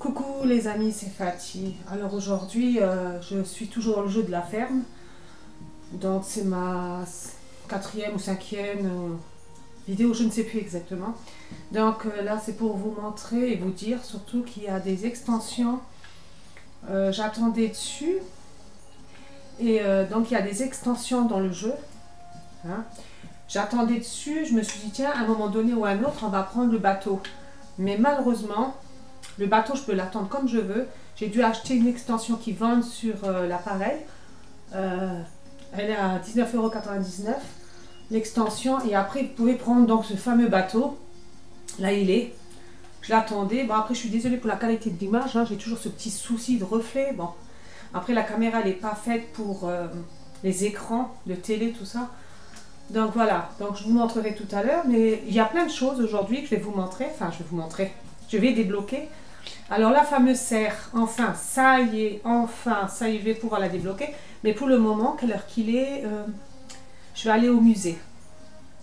Coucou les amis, c'est Fatih. Alors aujourd'hui, je suis toujours dans le jeu de la ferme. Donc c'est ma quatrième ou cinquième vidéo, je ne sais plus exactement. Donc là c'est pour vous montrer et vous dire surtout qu'il y a des extensions. J'attendais dessus. Et donc il y a des extensions dans le jeu. Hein. J'attendais dessus, je me suis dit tiens, à un moment donné ou à un autre, on va prendre le bateau. Mais malheureusement, le bateau, je peux l'attendre comme je veux. J'ai dû acheter une extension qui vend sur l'appareil. Elle est à 19,99 € l'extension. Et après, vous pouvez prendre donc ce fameux bateau. Là, il est. Je l'attendais. Bon, après, je suis désolée pour la qualité de l'image. Hein. J'ai toujours ce petit souci de reflet. Bon, après, la caméra, elle n'est pas faite pour les écrans de télé, tout ça. Donc voilà. Donc, je vous montrerai tout à l'heure. Mais il y a plein de choses aujourd'hui que je vais vous montrer. Enfin, je vais vous montrer. Je vais débloquer. Alors la fameuse serre, enfin, ça y est, je vais pouvoir la débloquer. Mais pour le moment, quelle heure qu'il est, je vais aller au musée.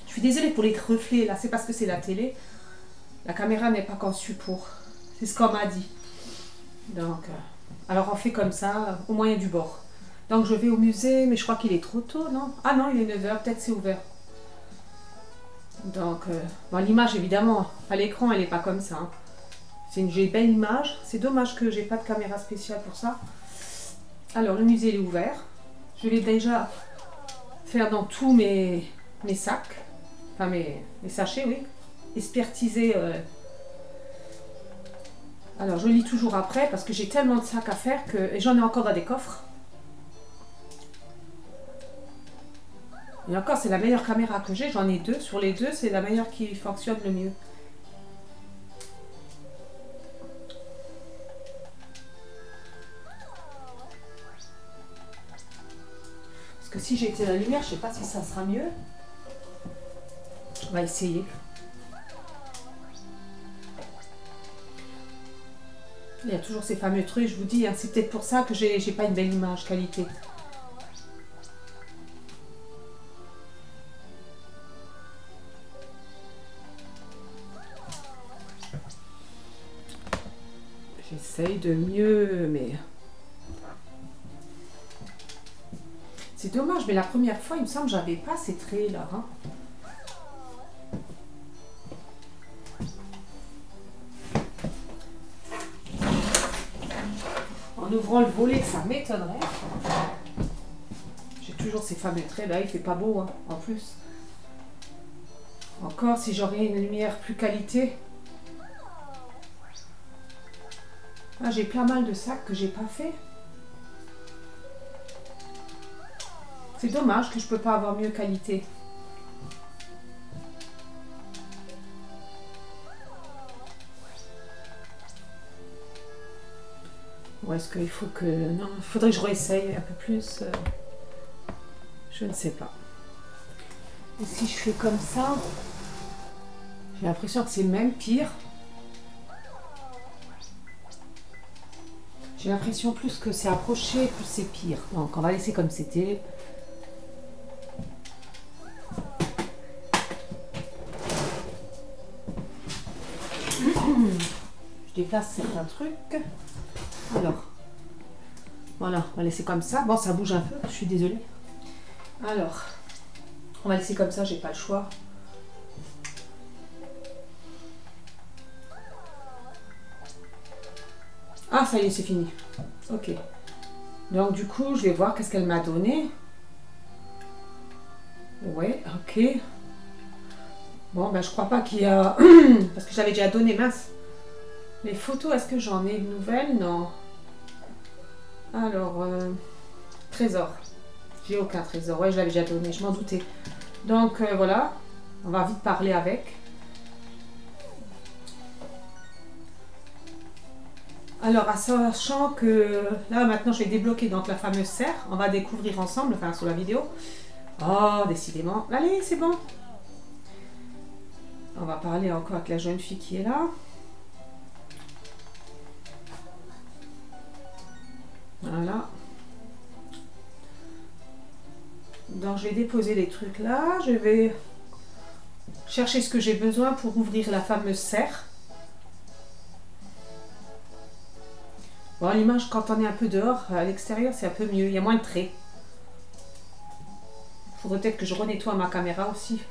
Je suis désolée pour les reflets, là, c'est parce que c'est la télé. La caméra n'est pas conçue pour. C'est ce qu'on m'a dit. Donc, alors on fait comme ça, au moyen du bord. Donc je vais au musée, mais je crois qu'il est trop tôt, non? Ah non, il est 9 h, peut-être c'est ouvert. Donc, bon, l'image, évidemment, à l'écran, elle n'est pas comme ça. Hein. C'est une belle image. C'est dommage que j'ai pas de caméra spéciale pour ça. Alors, le musée est ouvert. Je vais déjà faire dans tous mes sacs. Enfin, mes sachets, oui. Expertiser. Alors, je lis toujours après parce que j'ai tellement de sacs à faire que... Et j'en ai encore dans des coffres. Et encore, c'est la meilleure caméra que j'ai. J'en ai deux. Sur les deux, c'est la meilleure qui fonctionne le mieux. Parce que si j'étais la lumière, je ne sais pas si ça sera mieux. On va essayer. Il y a toujours ces fameux trucs, je vous dis, hein, c'est peut-être pour ça que j'ai pas une belle image qualité. J'essaye de mieux, mais... C'est dommage, mais la première fois, il me semble que j'avais pas ces traits là. Hein. En ouvrant le volet, ça m'étonnerait. J'ai toujours ces fameux traits là, il fait pas beau hein, en plus. Encore si j'aurais une lumière plus qualité. Ah, j'ai plein mal de sacs que j'ai pas fait. C'est dommage que je peux pas avoir mieux qualité. Ou est-ce qu'il faut que... Non, il faudrait que je réessaye un peu plus. Je ne sais pas. Et si je fais comme ça, j'ai l'impression que c'est même pire. J'ai l'impression plus que c'est approché, plus c'est pire. Donc on va laisser comme c'était. Je déplace certains trucs. Alors, voilà, on va laisser comme ça. Bon, ça bouge un peu, je suis désolée. Alors, on va laisser comme ça, j'ai pas le choix. Ah, ça y est, c'est fini. Ok. Donc, du coup, je vais voir qu'est-ce qu'elle m'a donné. Ouais, ok. Bon, ben, je crois pas qu'il y a... Parce que j'avais déjà donné, mince. Les photos, est-ce que j'en ai de nouvelles? Non. Alors, trésor. J'ai aucun trésor. Ouais, je l'avais déjà donné, je m'en doutais. Donc, voilà. On va vite parler avec. Alors, sachant que là, maintenant, je vais débloquer donc la fameuse serre. On va découvrir ensemble, enfin, sur la vidéo. Oh, décidément. Allez, c'est bon. On va parler encore avec la jeune fille qui est là. Voilà. Donc, je vais déposer les trucs là. Je vais chercher ce que j'ai besoin pour ouvrir la fameuse serre. Bon, l'image, quand on est un peu dehors, à l'extérieur, c'est un peu mieux. Il y a moins de traits. Il faudrait peut-être que je renettoie ma caméra aussi.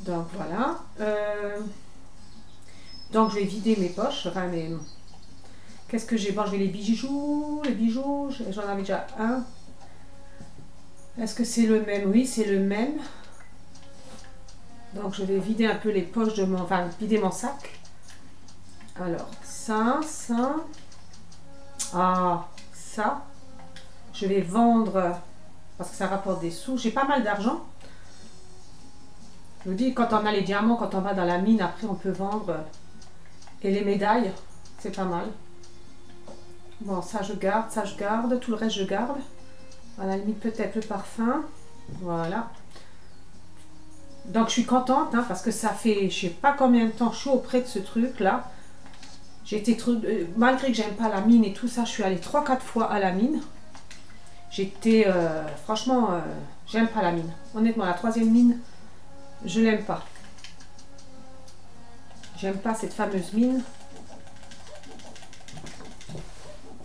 Donc voilà. Donc je vais vider mes poches. Enfin, mes... Qu'est-ce que j'ai? Bon, je vais les bijoux. Les bijoux, j'en avais déjà un. Est-ce que c'est le même? Oui, c'est le même. Donc je vais vider un peu les poches de mon... Enfin, vider mon sac. Alors, ça. Ah, ça. Je vais vendre parce que ça rapporte des sous. J'ai pas mal d'argent. Je vous dis, quand on a les diamants, quand on va dans la mine, après on peut vendre. Et les médailles, c'est pas mal. Bon, ça je garde, tout le reste je garde. À la limite peut-être le parfum. Voilà. Donc je suis contente hein, parce que ça fait je sais pas combien de temps je suis auprès de ce truc là. J'ai été malgré que j'aime pas la mine et tout ça, je suis allée 3-4 fois à la mine. J'étais franchement j'aime pas la mine. Honnêtement la troisième mine, je l'aime pas. J'aime pas cette fameuse mine.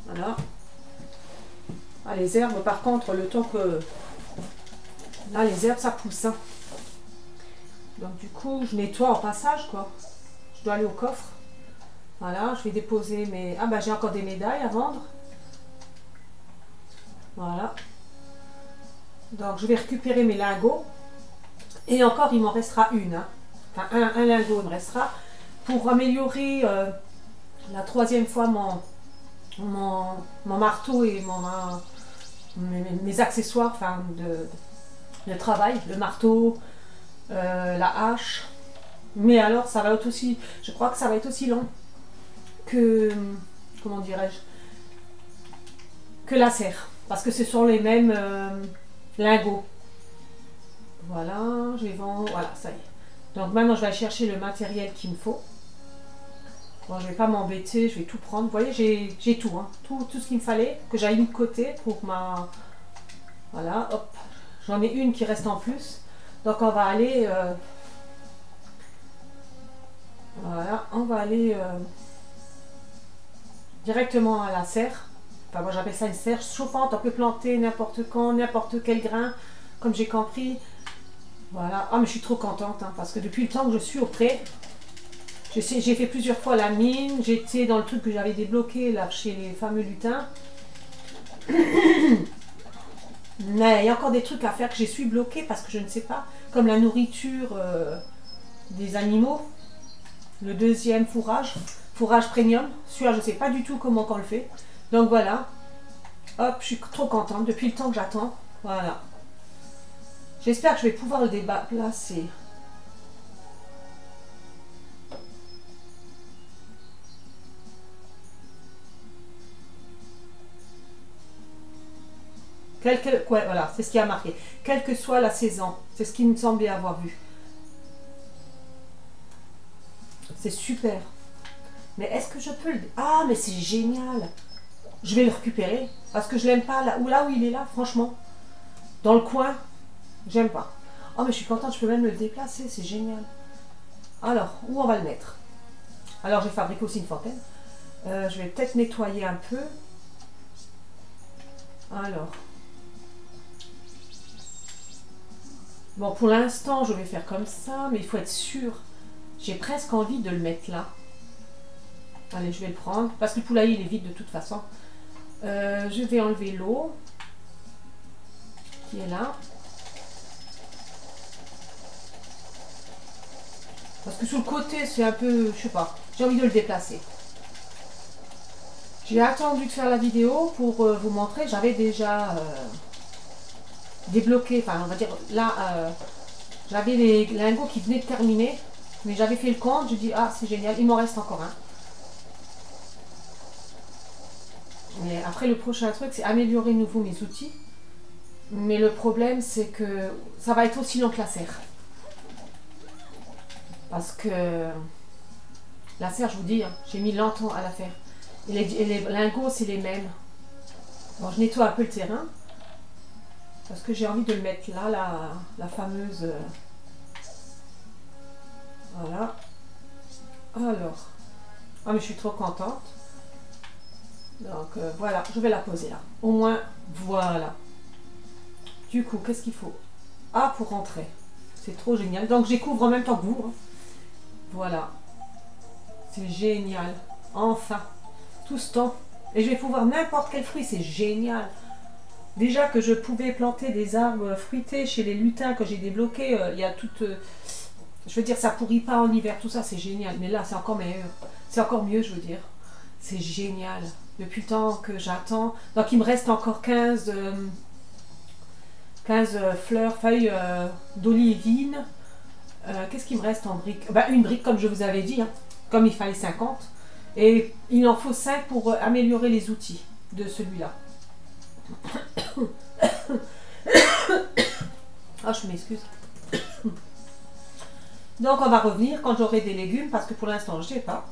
Voilà. Ah, les herbes, par contre, le temps que... Là, les herbes, ça pousse. Hein. Donc, du coup, je nettoie en passage, quoi. Je dois aller au coffre. Voilà, je vais déposer mes... Ah, bah, j'ai encore des médailles à vendre. Voilà. Donc, je vais récupérer mes lingots. Et encore, il m'en restera une. Hein. Enfin, un lingot, il me restera. Pour améliorer la troisième fois mon marteau et mes accessoires enfin, de travail, le marteau, la hache. Mais alors, ça va être aussi, je crois que ça va être aussi long que, comment dirais-je, que la serre. Parce que ce sont les mêmes lingots. Voilà, je vais vendre, voilà, ça y est. Donc maintenant, je vais aller chercher le matériel qu'il me faut. Bon, je vais pas m'embêter, je vais tout prendre. Vous voyez, j'ai tout, hein. Tout ce qu'il me fallait, que j'avais mis de côté pour ma... Voilà, hop. J'en ai une qui reste en plus. Donc on va aller... Voilà, on va aller directement à la serre. Enfin, moi j'appelle ça une serre chauffante. On peut planter n'importe quand, n'importe quel grain, comme j'ai compris. Voilà. Ah, mais je suis trop contente, hein, parce que depuis le temps que je suis auprès... J'ai fait plusieurs fois la mine, j'étais dans le truc que j'avais débloqué là chez les fameux lutins. Mais il y a encore des trucs à faire que j'ai suis bloqué parce que je ne sais pas, comme la nourriture des animaux, le deuxième fourrage premium, celui-là je ne sais pas du tout comment on le fait. Donc voilà, hop, je suis trop contente depuis le temps que j'attends, voilà. J'espère que je vais pouvoir le déplacer. Ouais, voilà, c'est ce qui a marqué. Quelle que soit la saison, c'est ce qui me semblait avoir vu. C'est super. Mais est-ce que je peux le... Ah, mais c'est génial. Je vais le récupérer parce que je l'aime pas là où il est là, franchement. Dans le coin, j'aime pas. Oh, mais je suis contente, je peux même le déplacer, c'est génial. Alors, où on va le mettre? Alors, j'ai fabriqué aussi une fontaine. Je vais peut-être nettoyer un peu. Alors... Bon, pour l'instant, je vais faire comme ça, mais il faut être sûr. J'ai presque envie de le mettre là. Allez, je vais le prendre, parce que le poulailler, il est vide de toute façon. Je vais enlever l'eau qui est là. Parce que sur le côté, c'est un peu, je sais pas, j'ai envie de le déplacer. J'ai attendu de faire la vidéo pour vous montrer. J'avais déjà... débloqué, enfin on va dire là j'avais les lingots qui venaient de terminer, mais j'avais fait le compte, je dis ah c'est génial, il m'en reste encore un. Mais après le prochain truc c'est améliorer de nouveau mes outils, mais le problème c'est que ça va être aussi long que la serre, parce que la serre je vous dis, hein, j'ai mis longtemps à la faire, et les lingots c'est les mêmes. Bon, je nettoie un peu le terrain. Parce que j'ai envie de le mettre là, la fameuse... voilà. Alors. Ah mais je suis trop contente. Donc voilà, je vais la poser là. Au moins, voilà. Du coup, qu'est-ce qu'il faut? Ah, pour rentrer. C'est trop génial. Donc j'y couvre en même temps que vous. Hein. Voilà. C'est génial. Enfin. Tout ce temps. Et je vais pouvoir n'importe quel fruit. C'est génial. Déjà que je pouvais planter des arbres fruités chez les lutins que j'ai débloqués. Il y a toute... je veux dire, ça pourrit pas en hiver. Tout ça, c'est génial. Mais là, c'est encore meilleur. C'est encore mieux, je veux dire. C'est génial. Depuis le temps que j'attends. Donc il me reste encore 15 fleurs, feuilles d'olivine. Qu'est-ce qu'il me reste en briques? Ben, une brique comme je vous avais dit, hein, comme il fallait 50. Et il en faut 5 pour améliorer les outils de celui-là. Ah, je m'excuse. Donc on va revenir quand j'aurai des légumes parce que pour l'instant je n'ai pas.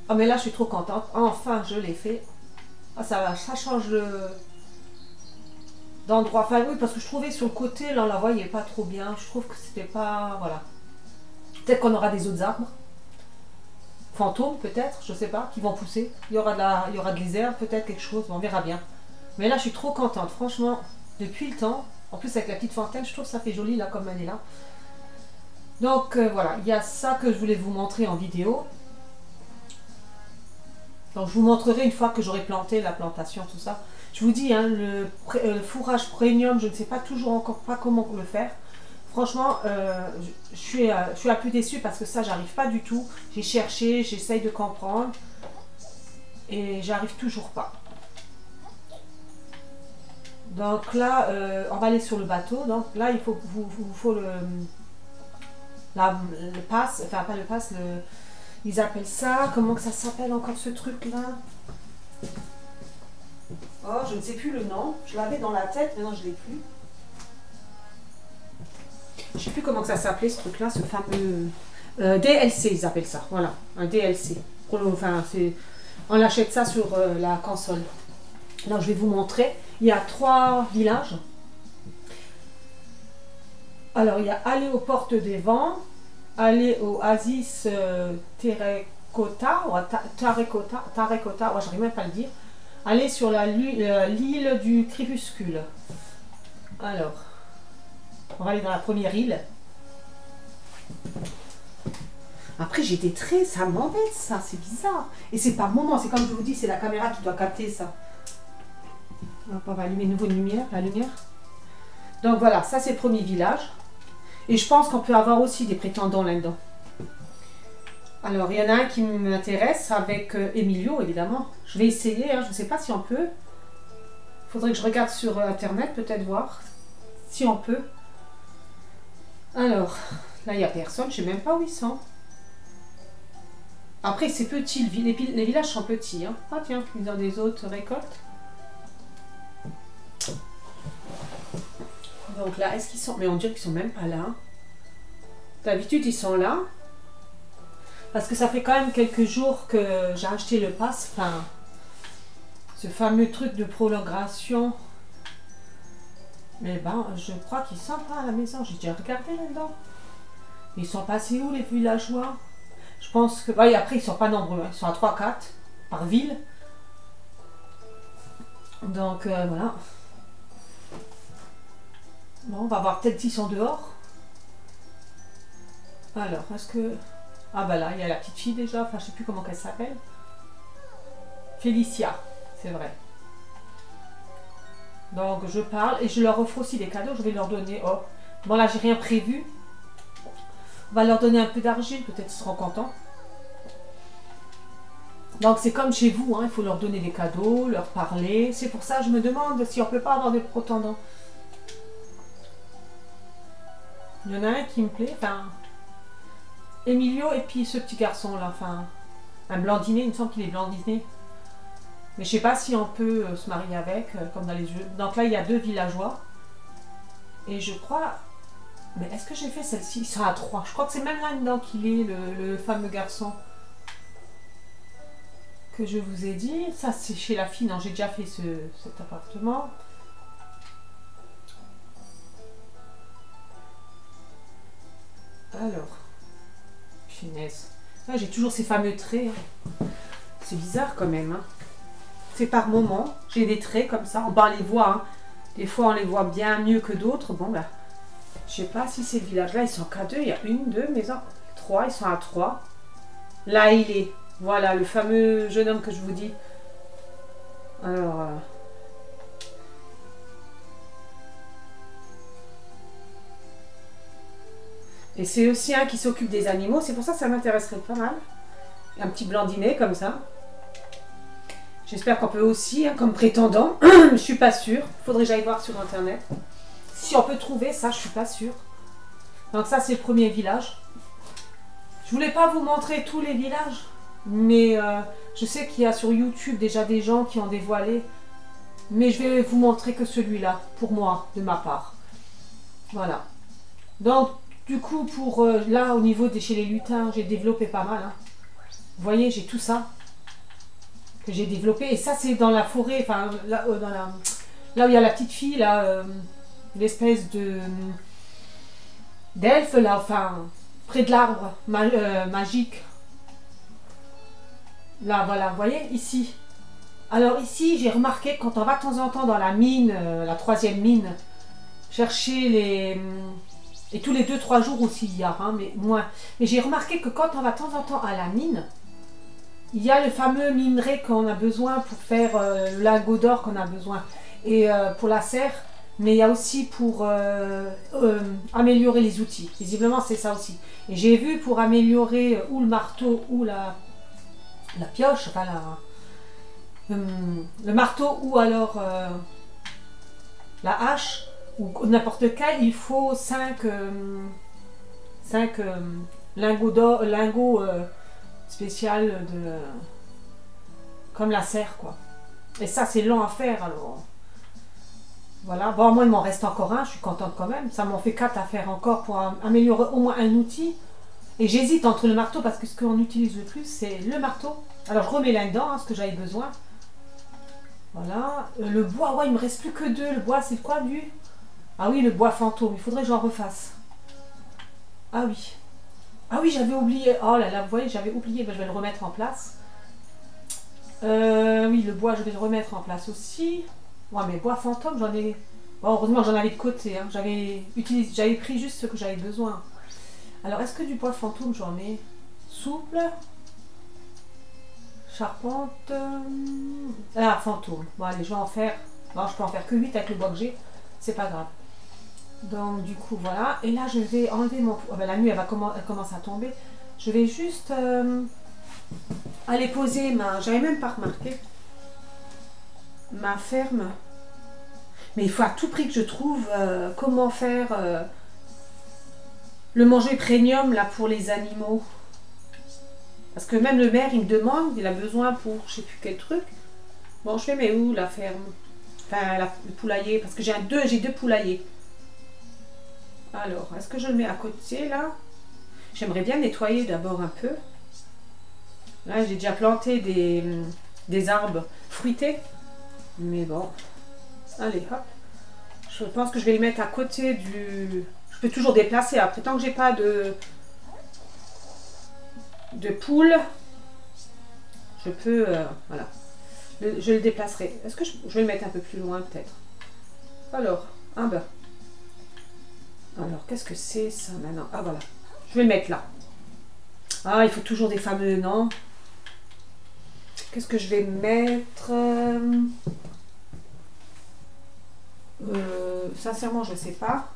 Oh mais là je suis trop contente. Enfin je l'ai fait. Ah, ça change d'endroit. Enfin oui, parce que je trouvais sur le côté, là on la voyait pas trop bien. Je trouve que c'était pas... Voilà. Peut-être qu'on aura des autres arbres. Fantômes peut-être, je sais pas, qui vont pousser. Il y aura des herbes, peut-être quelque chose, on verra bien. Mais là je suis trop contente, franchement, depuis le temps. En plus avec la petite fontaine, je trouve que ça fait joli là comme elle est là. Donc voilà, il y a ça que je voulais vous montrer en vidéo. Donc je vous montrerai une fois que j'aurai planté la plantation, tout ça. Je vous dis, hein, le fourrage premium, je ne sais pas toujours encore pas comment le faire. Franchement, je suis la plus déçue parce que ça, j'arrive pas du tout. J'ai cherché, j'essaye de comprendre. Et j'arrive toujours pas. Donc là, on va aller sur le bateau. Donc là, il vous faut le pass, enfin pas le pass, ils appellent ça, comment que ça s'appelle encore ce truc-là? Oh, je ne sais plus le nom. Je l'avais dans la tête, mais non, je ne l'ai plus. Je ne sais plus comment que ça s'appelait ce truc-là, ce fameux DLC, ils appellent ça. Voilà, un DLC. Enfin, on achète ça sur la console. Alors, je vais vous montrer. Il y a 3 villages. Alors, il y a aller aux portes des vents, aller au Oasis Terracotta, ouais, j'arrive même pas à le dire. Aller sur l'île du crépuscule. Alors, on va aller dans la première île. Après, j'ai des traits, ça m'embête, ça, c'est bizarre. Et c'est par moment, c'est comme je vous dis, c'est la caméra qui doit capter ça. Donc, on va allumer une nouvelle lumière, la lumière. Donc voilà, ça c'est le premier village. Et je pense qu'on peut avoir aussi des prétendants là-dedans. Alors, il y en a un qui m'intéresse avec Emilio, évidemment. Je vais essayer, hein, je ne sais pas si on peut. Il faudrait que je regarde sur Internet, peut-être voir si on peut. Alors, là, il n'y a personne, je ne sais même pas où ils sont. Après, c'est petit, les villages sont petits. Hein. Ah tiens, ils ont des autres récoltes. Donc là, est-ce qu'ils sont... Mais on dirait qu'ils sont même pas là. D'habitude, ils sont là. Parce que ça fait quand même quelques jours que j'ai acheté le pass. Enfin, ce fameux truc de prolongation. Mais ben, je crois qu'ils sont pas à la maison. J'ai déjà regardé là-dedans. Ils sont passés où les villageois? Je pense que... Ouais, après, ils sont pas nombreux. Hein. Ils sont à 3-4 par ville. Donc, voilà. Bon, on va voir peut-être s'ils sont dehors. Alors, est-ce que... Ah bah là, il y a la petite fille déjà. Enfin, je sais plus comment elle s'appelle. Félicia, c'est vrai. Donc, je parle et je leur offre aussi des cadeaux. Je vais leur donner... Oh, bon là, j'ai rien prévu. On va leur donner un peu d'argile. Peut-être qu'ils seront contents. Donc, c'est comme chez vous. Hein, il faut leur donner des cadeaux, leur parler. C'est pour ça que je me demande si on peut pas avoir des prétendants. Il y en a un qui me plaît. Enfin... Emilio et puis ce petit garçon là, enfin un blandinet, il me semble qu'il est blandinet. Mais je sais pas si on peut se marier avec, comme dans les jeux. Donc là il y a 2 villageois. Et je crois... Mais est-ce que j'ai fait celle-ci? Ils sont à 3. Je crois que c'est même là-dedans qu'il est, le fameux garçon. Que je vous ai dit. Ça c'est chez la fille, non j'ai déjà fait cet appartement. Alors, finesse. Ah, j'ai toujours ces fameux traits. Hein. C'est bizarre quand même. Hein. C'est par moment. J'ai des traits comme ça. On les voit. Hein. Des fois, on les voit bien mieux que d'autres. Bon, bah, je sais pas si ces villages-là, ils sont qu'à 2. Il y a 1, 2 maisons. 3, ils sont à 3. Là, il est. Voilà, le fameux jeune homme que je vous dis. Alors... Et c'est aussi un qui s'occupe des animaux. C'est pour ça que ça m'intéresserait pas mal. Un petit blandinet comme ça. J'espère qu'on peut aussi, hein, comme prétendant. Je suis pas sûre. Faudrait que j'aille voir sur internet. Si on peut trouver ça, je suis pas sûre. Donc ça, c'est le premier village. Je voulais pas vous montrer tous les villages. Mais je sais qu'il y a sur YouTube déjà des gens qui ont dévoilé. Mais je vais vous montrer que celui-là, pour moi, de ma part. Voilà. Donc, du coup, pour là, au niveau de chez les lutins, j'ai développé pas mal. Hein. Vous voyez, j'ai tout ça que j'ai développé. Et ça, c'est dans la forêt, enfin, là, là où il y a la petite fille, là, l'espèce d'elfe, là, enfin, près de l'arbre magique. Là, voilà, vous voyez, ici. Alors ici, j'ai remarqué que quand on va de temps en temps dans la mine, la 3e mine, chercher les... Et tous les 2-3 jours aussi, il y a, hein, mais moins. Mais j'ai remarqué que quand on va de temps en temps à la mine, il y a le fameux minerai qu'on a besoin pour faire le lingot d'or qu'on a besoin. Et pour la serre, mais il y a aussi pour améliorer les outils. Visiblement, c'est ça aussi. Et j'ai vu pour améliorer ou le marteau ou la pioche, enfin le marteau ou alors la hache, ou n'importe quel, il faut 5 lingots spécial de comme la serre, quoi. Et ça, c'est lent à faire, alors voilà. Bon, moi il m'en reste encore un, je suis contente quand même. Ça m'en fait 4 à faire encore pour améliorer au moins un outil. Et j'hésite entre le marteau, parce que ce qu'on utilise le plus, c'est le marteau. Alors je remets là-dedans, hein, ce que j'avais besoin. Voilà. Le bois, ouais, il me reste plus que 2. Le bois, c'est quoi, lui? Ah oui, le bois fantôme, il faudrait que j'en refasse. Ah oui. Ah oui, j'avais oublié. Oh là là, vous voyez, j'avais oublié. Ben, je vais le remettre en place. Oui, le bois, je vais le remettre en place aussi. Ouais, mais bois fantôme, j'en ai... Bon, heureusement, j'en avais de côté. Hein. J'avais pris juste ce que j'avais besoin. Alors, est-ce que du bois fantôme, j'en ai souple? Charpente... Ah, fantôme. Bon, allez, je vais en faire... Non, je peux en faire que 8 avec le bois que j'ai. C'est pas grave. Donc, du coup, voilà. Et là, je vais enlever mon... Oh, ben, la nuit, elle commence à tomber. Je vais juste aller poser ma... J'avais même pas remarqué. Ma ferme. Mais il faut à tout prix que je trouve comment faire le manger premium, là, pour les animaux. Parce que même le maire, il me demande, il a besoin pour je sais plus quel truc. Bon, je fais, mais où, la ferme? Enfin, le poulailler. Parce que j'ai 2 poulaillers. Alors, est-ce que je le mets à côté, là? J'aimerais bien nettoyer d'abord un peu. Là, j'ai déjà planté des arbres fruités. Mais bon. Allez, hop. Je pense que je vais les mettre à côté du... Je peux toujours déplacer. Après, tant que j'ai pas de poules, je peux... voilà. Je le déplacerai. Est-ce que je vais le mettre un peu plus loin, peut-être? Alors, ah ben... Alors, qu'est-ce que c'est ça maintenant? Ah voilà, je vais le mettre là. Ah, il faut toujours des fameux noms. Qu'est-ce que je vais mettre? Sincèrement, je ne sais pas.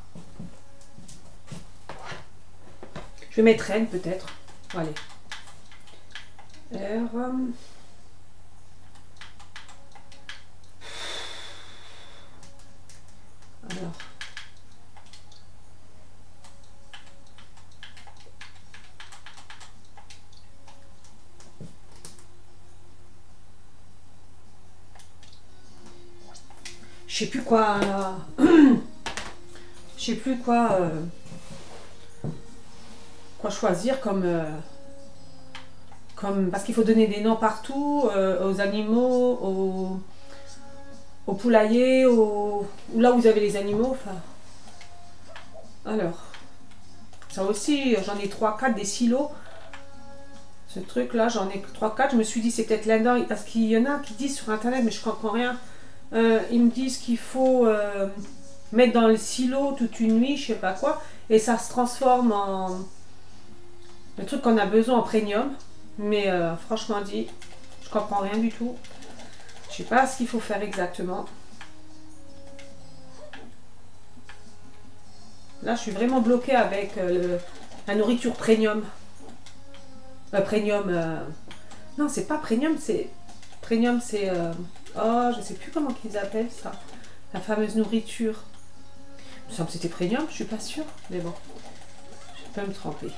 Je vais mettre N peut-être. Allez. R. Alors. Je sais plus quoi. Je sais plus quoi. Quoi choisir comme. Parce qu'il faut donner des noms partout aux animaux, aux poulaillers, ou là où vous avez les animaux. Enfin. Alors. Ça aussi, j'en ai 3-4 des silos. Ce truc-là, j'en ai 3-4. Je me suis dit, c'est peut-être là-dedans. Parce qu'il y en a qui disent sur Internet, mais je comprends rien. Ils me disent qu'il faut mettre dans le silo toute une nuit, je sais pas quoi. Et ça se transforme en... le truc qu'on a besoin en premium. Mais franchement dit, je comprends rien du tout. Je sais pas ce qu'il faut faire exactement. Là, je suis vraiment bloquée avec la nourriture premium. Non, c'est pas premium, c'est... Premium, c'est... oh, je sais plus comment qu'ils appellent ça. La fameuse nourriture. Il me semble que c'était premium, je suis pas sûre. Mais bon, je peux me tromper.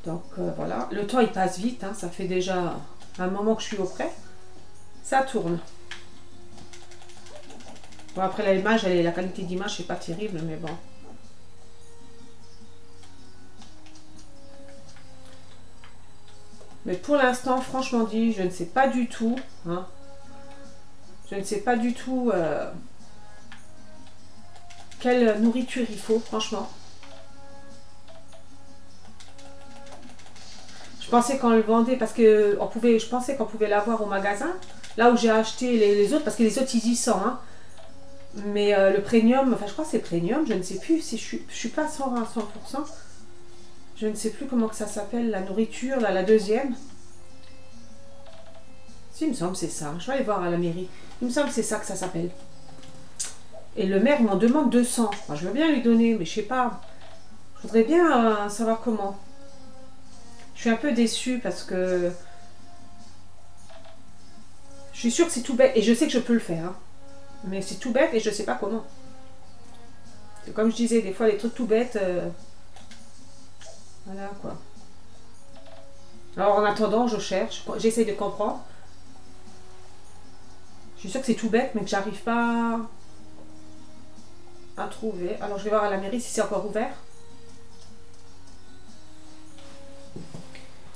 Donc voilà. Le temps, il passe vite. Hein, ça fait déjà un moment que je suis auprès. Ça tourne. Bon, après, l'image, la qualité d'image, c'est pas terrible, mais bon. Mais pour l'instant, franchement dit, je ne sais pas du tout. Hein, je ne sais pas du tout quelle nourriture il faut, franchement. Je pensais qu'on le vendait parce que je pensais qu'on pouvait l'avoir au magasin. Là où j'ai acheté les autres, parce que les autres, ils y sont. Hein. Mais le premium, enfin je crois que c'est premium, je ne sais plus si je suis pas sûre à 100%. Je ne sais plus comment que ça s'appelle, la nourriture, là, la deuxième. Si, il me semble que c'est ça. Je vais aller voir à la mairie. Il me semble que c'est ça que ça s'appelle. Et le maire, il m'en demande 200. Enfin, je veux bien lui donner, mais je sais pas. Je voudrais bien savoir comment. Je suis un peu déçue parce que... je suis sûre que c'est tout bête. Et je sais que je peux le faire. Hein. Mais c'est tout bête et je sais pas comment. Et comme je disais, des fois, les trucs tout bêtes... voilà, quoi. Alors, en attendant, je cherche. J'essaye de comprendre. Je suis sûre que c'est tout bête, mais que j'arrive pas à trouver. Alors, je vais voir à la mairie si c'est encore ouvert.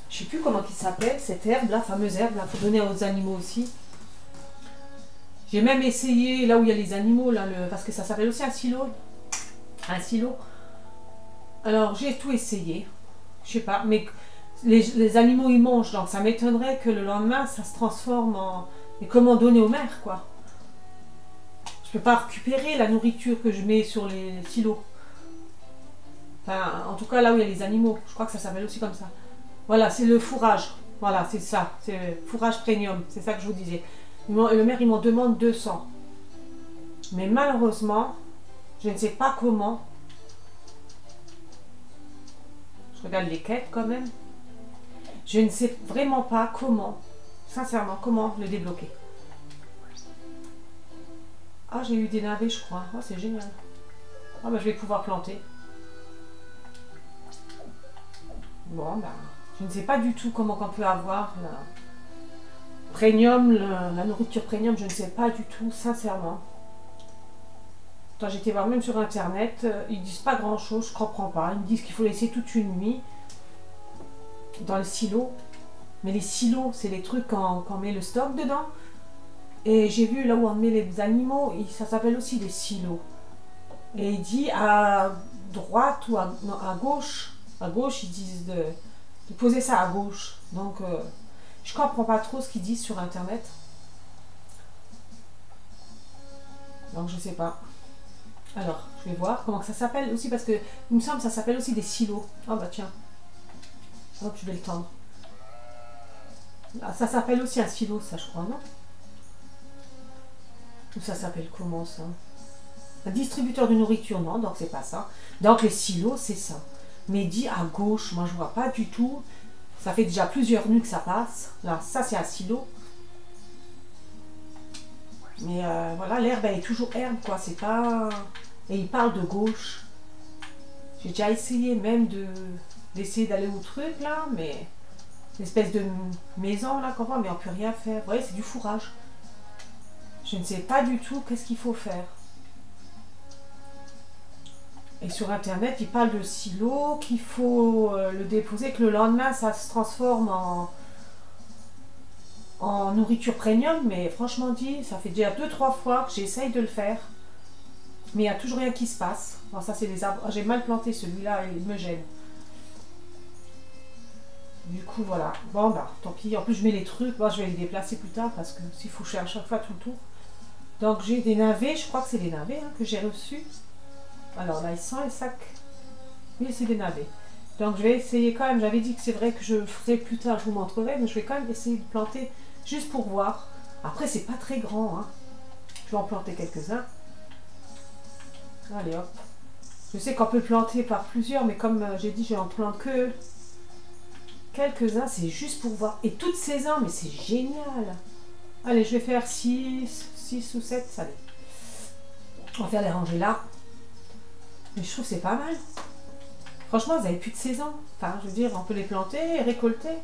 Je sais plus comment il s'appelle, cette herbe, la fameuse herbe, là, faut donner aux animaux aussi. J'ai même essayé, là où il y a les animaux, là, parce que ça s'appelle aussi un silo. Un silo. Alors, j'ai tout essayé. Je sais pas, mais les animaux, ils mangent, donc ça m'étonnerait que le lendemain, ça se transforme en... Et comment donner aux mères, quoi. Je peux pas récupérer la nourriture que je mets sur les silos. Enfin, en tout cas, là où il y a les animaux. Je crois que ça s'appelle aussi comme ça. Voilà, c'est le fourrage. Voilà, c'est ça. C'est le fourrage premium. C'est ça que je vous disais. Le maire, il m'en demande 200. Mais malheureusement, je ne sais pas comment. Je regarde les quêtes quand même. Je ne sais vraiment pas comment. Sincèrement, comment le débloquer. Ah, j'ai eu des navets, je crois. Oh, c'est génial. Ah, bah, je vais pouvoir planter. Bon, bah, je ne sais pas du tout comment on peut avoir la premium, la nourriture premium, je ne sais pas du tout, sincèrement. J'étais voir même sur internet, ils disent pas grand chose, je comprends pas. Ils me disent qu'il faut laisser toute une nuit dans le silo. Mais les silos, c'est les trucs quand on met le stock dedans. Et j'ai vu là où on met les animaux, ça s'appelle aussi des silos. Et il dit à droite ou non, à gauche. À gauche, ils disent de poser ça à gauche. Donc, je comprends pas trop ce qu'ils disent sur internet. Donc, je sais pas. Alors, je vais voir comment ça s'appelle aussi, parce que il me semble que ça s'appelle aussi des silos. Ah bah tiens. Hop, je vais le tendre. Ah, ça s'appelle aussi un silo, ça je crois, non? Ou ça s'appelle comment ça? Un distributeur de nourriture, non, donc c'est pas ça. Donc les silos, c'est ça. Mais dit à gauche, moi je vois pas du tout. Ça fait déjà plusieurs nuits que ça passe. Là, ça c'est un silo. Mais voilà, l'herbe elle est toujours herbe, quoi. C'est pas... Et il parle de gauche. J'ai déjà essayé même d'essayer d'aller au truc, là, mais... Une espèce de maison, là, qu'on voit, mais on peut rien faire. Vous voyez, c'est du fourrage. Je ne sais pas du tout qu'est-ce qu'il faut faire. Et sur internet, il parle de silo, qu'il faut le déposer, que le lendemain, ça se transforme en nourriture premium. Mais franchement dit, ça fait déjà 2-3 fois que j'essaye de le faire. Mais il n'y a toujours rien qui se passe. Bon, ça c'est des arbres. J'ai mal planté celui-là, il me gêne. Du coup voilà. Bon bah tant pis. En plus je mets les trucs. Bon, je vais les déplacer plus tard parce que s'il faut faire à chaque fois tout le tour. Donc j'ai des navets. Je crois que c'est des navets hein, que j'ai reçus. Alors là ils sont les sacs. Oui c'est des navets. Donc je vais essayer quand même. J'avais dit que c'est vrai que je le ferai plus tard. Je vous montrerai. Mais je vais quand même essayer de planter juste pour voir. Après c'est pas très grand. Hein. Je vais en planter quelques-uns. Allez hop. Je sais qu'on peut planter par plusieurs, mais comme j'ai dit, je n'en plante que quelques-uns, c'est juste pour voir. Et toutes saisons, mais c'est génial. Allez, je vais faire 6 ou 7, allez. On va faire les rangées là. Mais je trouve que c'est pas mal. Franchement, vous n'avez plus de saison. Enfin, je veux dire, on peut les planter et récolter.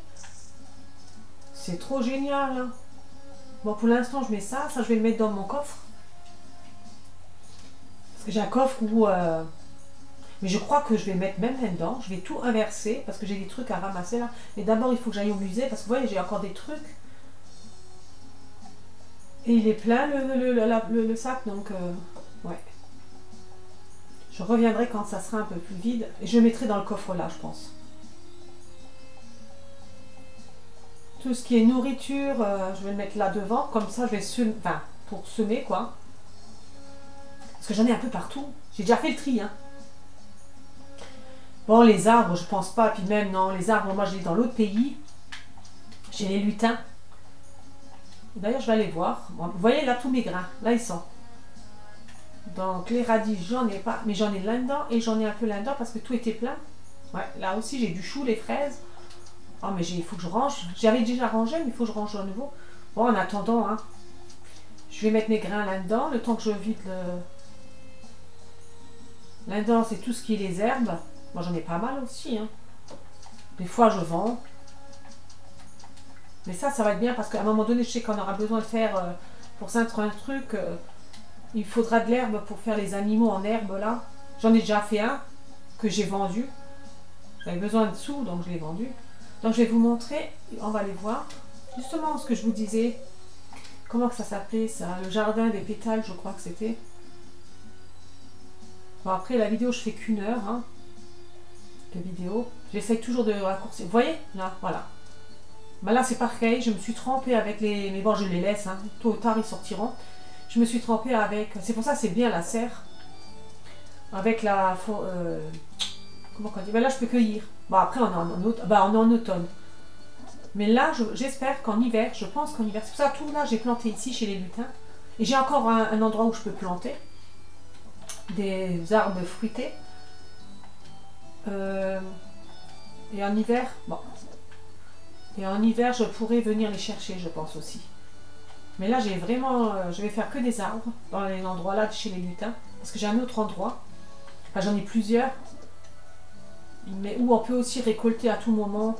C'est trop génial. Hein. Bon, pour l'instant, je mets ça. Ça, je vais le mettre dans mon coffre. Parce que j'ai un coffre où... Mais je crois que je vais mettre même là-dedans. Je vais tout inverser parce que j'ai des trucs à ramasser là. Mais d'abord, il faut que j'aille au musée parce que vous voyez, j'ai encore des trucs. Et il est plein le sac, donc ouais. Je reviendrai quand ça sera un peu plus vide. Et je le mettrai dans le coffre là, je pense. Tout ce qui est nourriture, je vais le mettre là devant. Comme ça, je vais semer, enfin, pour semer quoi. Parce que j'en ai un peu partout. J'ai déjà fait le tri, hein. Bon, les arbres, je pense pas. Puis même, non, les arbres, moi, je les ai dans l'autre pays. J'ai les lutins. D'ailleurs, je vais aller voir. Bon, vous voyez, là, tous mes grains. Là, ils sont. Donc, les radis, j'en ai pas. Mais j'en ai là-dedans et j'en ai un peu là-dedans parce que tout était plein. Ouais, là aussi, j'ai du chou, les fraises. Oh, mais il faut que je range. J'avais déjà rangé, mais il faut que je range à nouveau. Bon, en attendant, hein, je vais mettre mes grains là-dedans. Le temps que je vide le... Là-dedans, c'est tout ce qui est les herbes. Moi, j'en ai pas mal aussi. Hein. Des fois, je vends. Mais ça va être bien parce qu'à un moment donné, je sais qu'on aura besoin de faire, pour certains trucs, il faudra de l'herbe pour faire les animaux en herbe là. J'en ai déjà fait un que j'ai vendu. J'avais besoin de sous, donc je l'ai vendu. Donc je vais vous montrer, on va aller voir. Justement, ce que je vous disais, comment que ça s'appelait ça? Le jardin des pétales, je crois que c'était. Bon, après, la vidéo, je fais qu'une heure. Hein, de vidéo. J'essaye toujours de raccourcir. Vous voyez? Là, voilà. Ben là, c'est pareil. Je me suis trempée avec les... Mais bon, je les laisse. Hein. Tôt ou tard, ils sortiront. Je me suis trempée avec... C'est pour ça que c'est bien la serre. Avec la... Comment on dit? Ben là, je peux cueillir. Bon, après, on est en automne. Mais là, j'espère qu'en hiver, je pense qu'en hiver... C'est pour ça que tout là, j'ai planté ici, chez les lutins. Et j'ai encore un endroit où je peux planter. Des arbres fruités. Et en hiver... Bon... Et en hiver, je pourrais venir les chercher, je pense aussi. Mais là, j'ai vraiment... je vais faire que des arbres dans les endroits là de chez les lutins. Parce que j'ai un autre endroit. Enfin, j'en ai plusieurs. Mais où on peut aussi récolter à tout moment.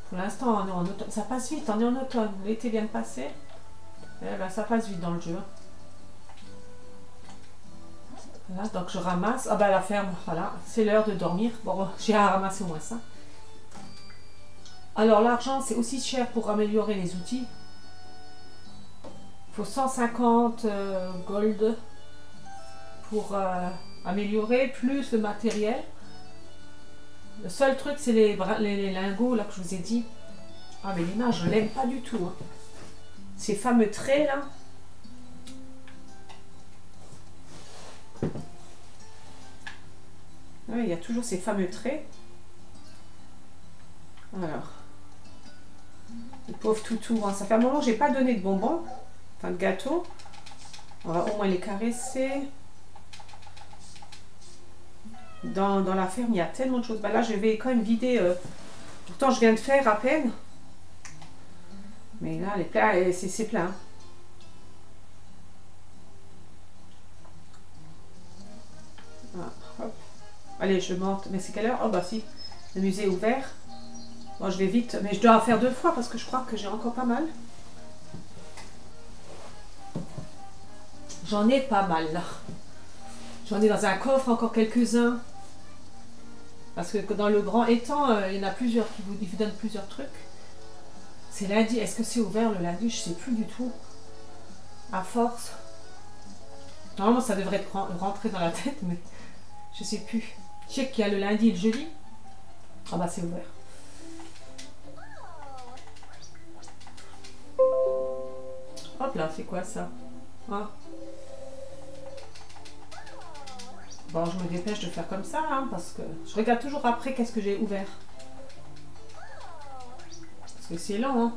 Pour l'instant, on est en automne. Ça passe vite, on est en automne. L'été vient de passer. Eh ben, ça passe vite dans le jeu. Voilà, donc je ramasse. Ah ben, la ferme, voilà. C'est l'heure de dormir. Bon, j'ai à ramasser au moins ça. Alors l'argent c'est aussi cher pour améliorer les outils. Il faut 150 gold pour améliorer, plus le matériel. Le seul truc c'est les lingots là que je vous ai dit. Ah mais l'image je l'aime pas du tout. Hein. Ces fameux traits là. Oui, il y a toujours ces fameux traits. Alors. Le pauvre toutou, hein. Ça fait un moment que j'ai pas donné de bonbons, enfin de gâteaux. On va au moins les caresser. Dans la ferme, il y a tellement de choses. Bah là, je vais quand même vider. Pourtant, je viens de faire à peine. Mais là, les plats, c'est plein. Ah, hop. Allez, je monte. Mais c'est quelle heure? Oh bah si, le musée est ouvert. Bon, je vais vite, mais je dois en faire 2 fois parce que je crois que j'ai encore pas mal. J'en ai pas mal là. J'en ai dans un coffre encore quelques-uns. Parce que dans le grand étang, il y en a plusieurs qui vous donnent plusieurs trucs. C'est lundi. Est-ce que c'est ouvert le lundi? Je sais plus du tout. À force. Normalement, ça devrait être rentré dans la tête, mais je sais plus. Je sais qu'il y a le lundi et le jeudi. Ah bah c'est ouvert. Hop là, c'est quoi ça? Ah. Bon, je me dépêche de faire comme ça, hein, parce que je regarde toujours après qu'est-ce que j'ai ouvert. Parce que c'est lent, hein.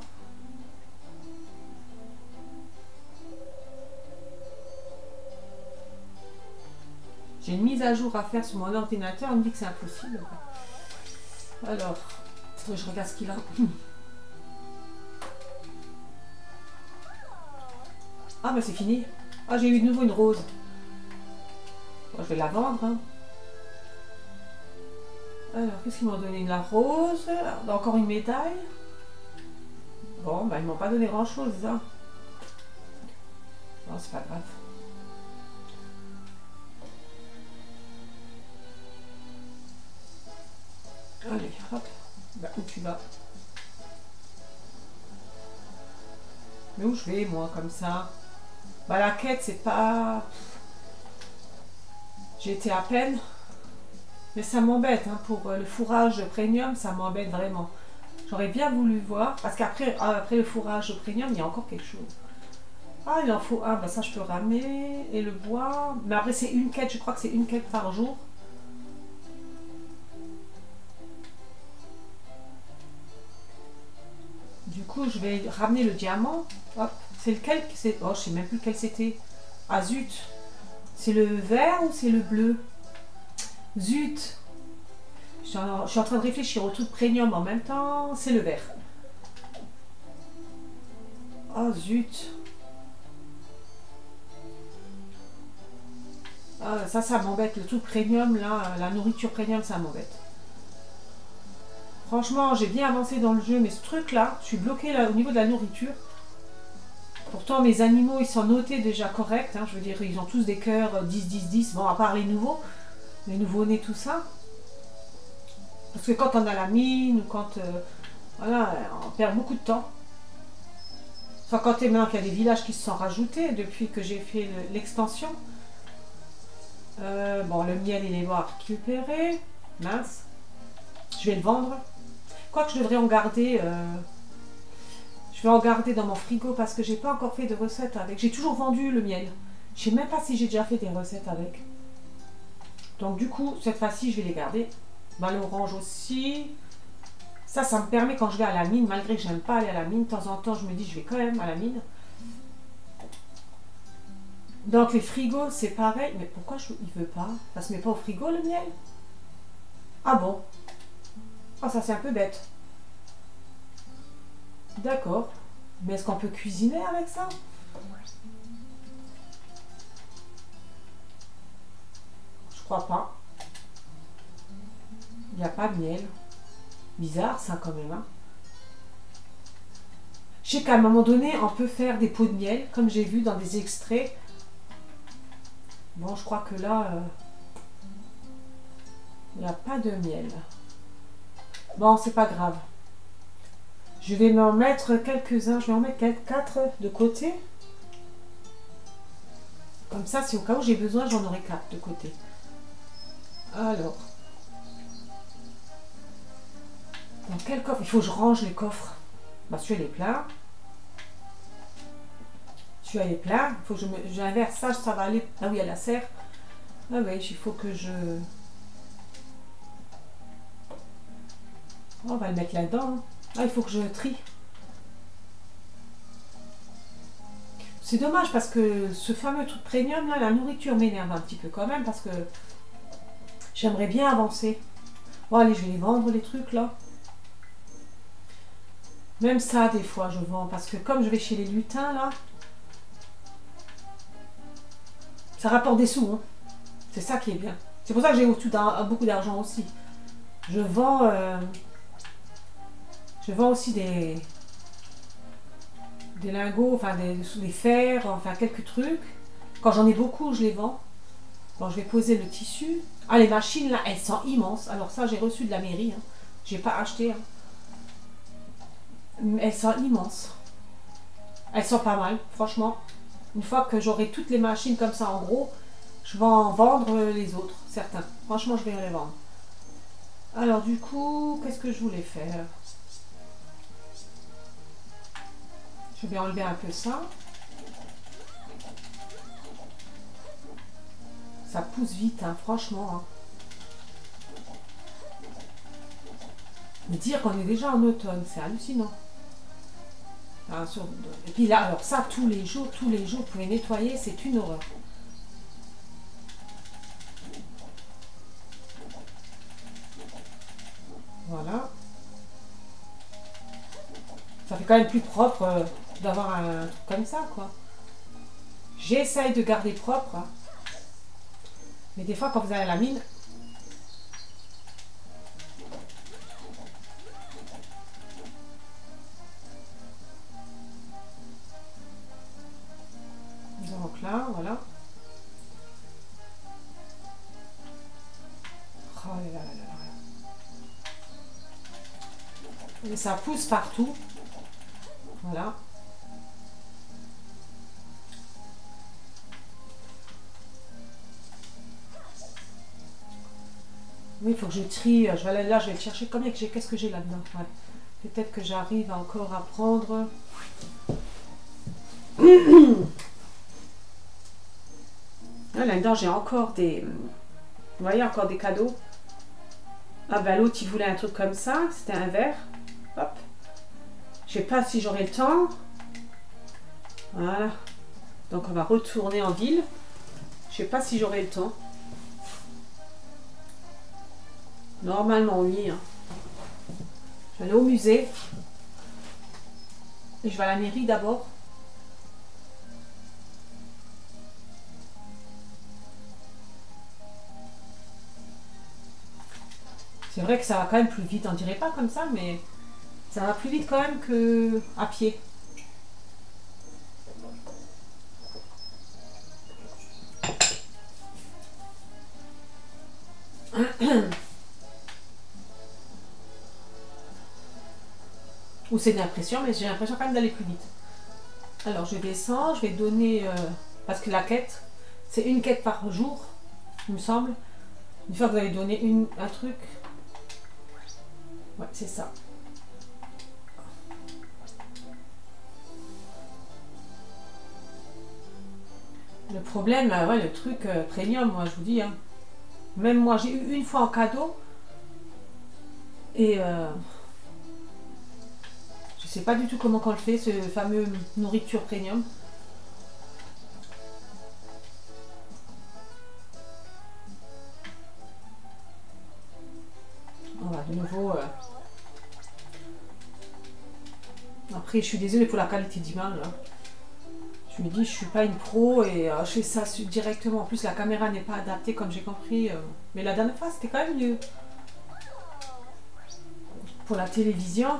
J'ai une mise à jour à faire sur mon ordinateur, on me dit que c'est impossible. Alors, je regarde ce qu'il a. Ah bah c'est fini. Ah, j'ai eu de nouveau une rose. Bon, je vais la vendre. Hein. Alors, qu'est-ce qu'ils m'ont donné? La rose. Encore une médaille. Bon, bah ils m'ont pas donné grand chose. Hein. Non, c'est pas grave. Allez, hop. Bah, où tu vas? Mais où je vais, moi, comme ça? Bah, la quête, c'est pas... J'ai été à peine. Mais ça m'embête, hein, pour le fourrage premium, ça m'embête vraiment. J'aurais bien voulu voir, parce qu'après après le fourrage premium, il y a encore quelque chose. Ah, il en faut un, bah ça je peux ramener, et le bois. Mais après c'est une quête, je crois que c'est une quête par jour. Du coup, je vais ramener le diamant. Hop, c'est lequel? Oh, je sais même plus lequel c'était. Ah zut! C'est le vert ou c'est le bleu? Zut! Je suis en train de réfléchir au truc premium en même temps. C'est le vert. Oh zut! Ah, ça m'embête. Le truc premium, là, la nourriture premium, ça m'embête. Franchement, j'ai bien avancé dans le jeu, mais ce truc-là, je suis bloquée là, au niveau de la nourriture. Pourtant, mes animaux, ils sont notés déjà corrects. Hein, je veux dire, ils ont tous des cœurs 10, 10, 10. Bon, à part les nouveaux. Les nouveaux-nés, tout ça. Parce que quand on a la mine, ou quand... voilà, on perd beaucoup de temps. Enfin, quand maintenant qu'il y a des villages qui se sont rajoutés depuis que j'ai fait l'extension. Bon, le miel, il est bon à récupérer. Mince. Je vais le vendre. Quoique je devrais en garder... je vais en garder dans mon frigo parce que j'ai pas encore fait de recettes avec. J'ai toujours vendu le miel. Je sais même pas si j'ai déjà fait des recettes avec. Donc du coup, cette fois-ci, je vais les garder. Bah, l'orange aussi. Ça me permet quand je vais à la mine, malgré que j'aime pas aller à la mine, de temps en temps, je me dis je vais quand même à la mine. Donc les frigos, c'est pareil. Mais pourquoi il veut pas? Ça se met pas au frigo le miel? Ah bon? Ah, ça c'est un peu bête. D'accord. Mais est-ce qu'on peut cuisiner avec ça? Je crois pas. Il n'y a pas de miel. Bizarre ça quand même. Hein. Je sais qu'à un moment donné, on peut faire des pots de miel, comme j'ai vu dans des extraits. Bon, je crois que là, il n'y a pas de miel. Bon, c'est pas grave. Je vais m'en mettre quelques-uns. Je vais en mettre 4 de côté. Comme ça, si au cas où j'ai besoin, j'en aurai 4 de côté. Alors. Dans quel coffre? Il faut que je range les coffres. Bah, celui-là est plein. Celui-là est plein. Il faut que j'inverse ça, ça va aller. Ah oui, il y a la serre. Ah oui, il faut que je... On va le mettre là-dedans. Hein. Ah, il faut que je trie. C'est dommage parce que ce fameux truc premium, là, la nourriture m'énerve un petit peu quand même parce que j'aimerais bien avancer. Bon, allez, je vais les vendre, les trucs, là. Même ça, des fois, je vends. Parce que comme je vais chez les lutins, là, ça rapporte des sous. Hein. C'est ça qui est bien. C'est pour ça que j'ai beaucoup d'argent aussi. Je vends aussi des lingots, enfin des fers, enfin quelques trucs. Quand j'en ai beaucoup, je les vends. Bon, je vais poser le tissu. Ah, les machines, là, elles sont immenses. Alors ça, j'ai reçu de la mairie. Hein. J'ai pas acheté. Hein. Elles sont immenses. Elles sont pas mal, franchement. Une fois que j'aurai toutes les machines comme ça en gros, je vais en vendre les autres, certains. Franchement, je vais les vendre. Alors du coup, qu'est-ce que je voulais faire? Je vais enlever un peu ça. Ça pousse vite, hein, franchement. Hein. Me dire qu'on est déjà en automne, c'est hallucinant. Et puis là, alors ça, tous les jours, vous pouvez nettoyer, c'est une horreur. Voilà. Ça fait quand même plus propre d'avoir un truc comme ça, quoi. J'essaye de garder propre. Hein. Mais des fois, quand vous allez à la mine... Donc là, voilà. Oh là là là là. Et ça pousse partout. Voilà. Oui, il faut que je trie. Je vais aller là, je vais chercher combien que j'ai. Qu'est-ce que j'ai là-dedans? Ouais. Peut-être que j'arrive encore à prendre. Là-dedans, j'ai encore des... Vous voyez, encore des cadeaux. Ah ben l'autre, il voulait un truc comme ça. C'était un verre. Hop. Je sais pas si j'aurai le temps. Voilà. Donc on va retourner en ville. Je sais pas si j'aurai le temps. Normalement oui. Hein. Je vais aller au musée. Et je vais à la mairie d'abord. C'est vrai que ça va quand même plus vite. On dirait pas comme ça, mais ça va plus vite quand même que à pied. Ou c'est de l'impression, mais j'ai l'impression quand même d'aller plus vite. Alors je descends, je vais donner... parce que la quête, c'est une quête par jour, il me semble. Une fois que vous avez donné un truc... Ouais, c'est ça. Le problème, ouais, le truc premium, moi je vous dis. Hein. Même moi, j'ai eu une fois en cadeau. Et... je sais pas du tout comment on le fait, ce fameux nourriture premium. On va de nouveau... Après, je suis désolée pour la qualité d'image. Hein. Je me dis, je suis pas une pro et je fais ça directement. En plus, la caméra n'est pas adaptée comme j'ai compris. Mais la dernière fois, c'était quand même mieux. Pour la télévision.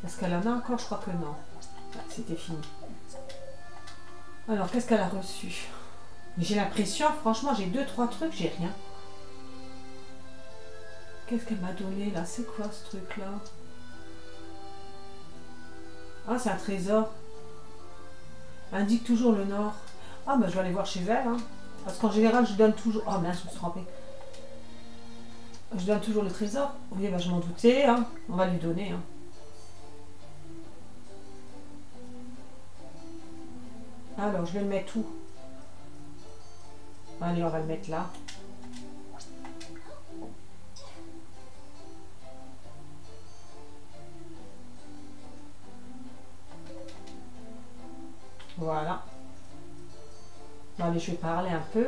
Est-ce qu'elle en a encore? Je crois que non. C'était fini. Alors, qu'est-ce qu'elle a reçu? J'ai l'impression, franchement, j'ai 2-3 trucs, j'ai rien. Qu'est-ce qu'elle m'a donné là? C'est quoi ce truc-là? Ah, c'est un trésor. Indique toujours le nord. Ah, bah je vais aller voir chez elle. Hein. Parce qu'en général, je donne toujours... Oh mince, je me suis trompée. Je donne toujours le trésor. Oui, bah je m'en doutais. Hein. On va lui donner. Hein. Alors, je vais le mettre où? Allez, on va le mettre là. Voilà. Bon, allez, je vais parler un peu.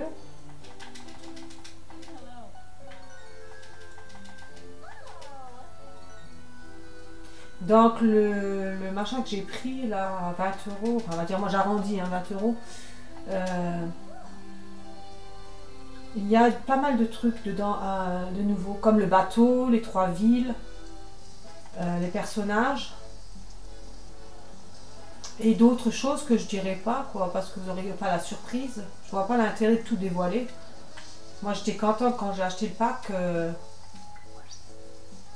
Donc, le machin que j'ai pris, là, à 20 euros, enfin, on va dire, moi j'arrondis, hein, 20 euros. Il y a pas mal de trucs dedans, de nouveau, comme le bateau, les 3 villes, les personnages. Et d'autres choses que je dirais pas, quoi, parce que vous n'aurez pas la surprise. Je vois pas l'intérêt de tout dévoiler. Moi, j'étais contente quand j'ai acheté le pack.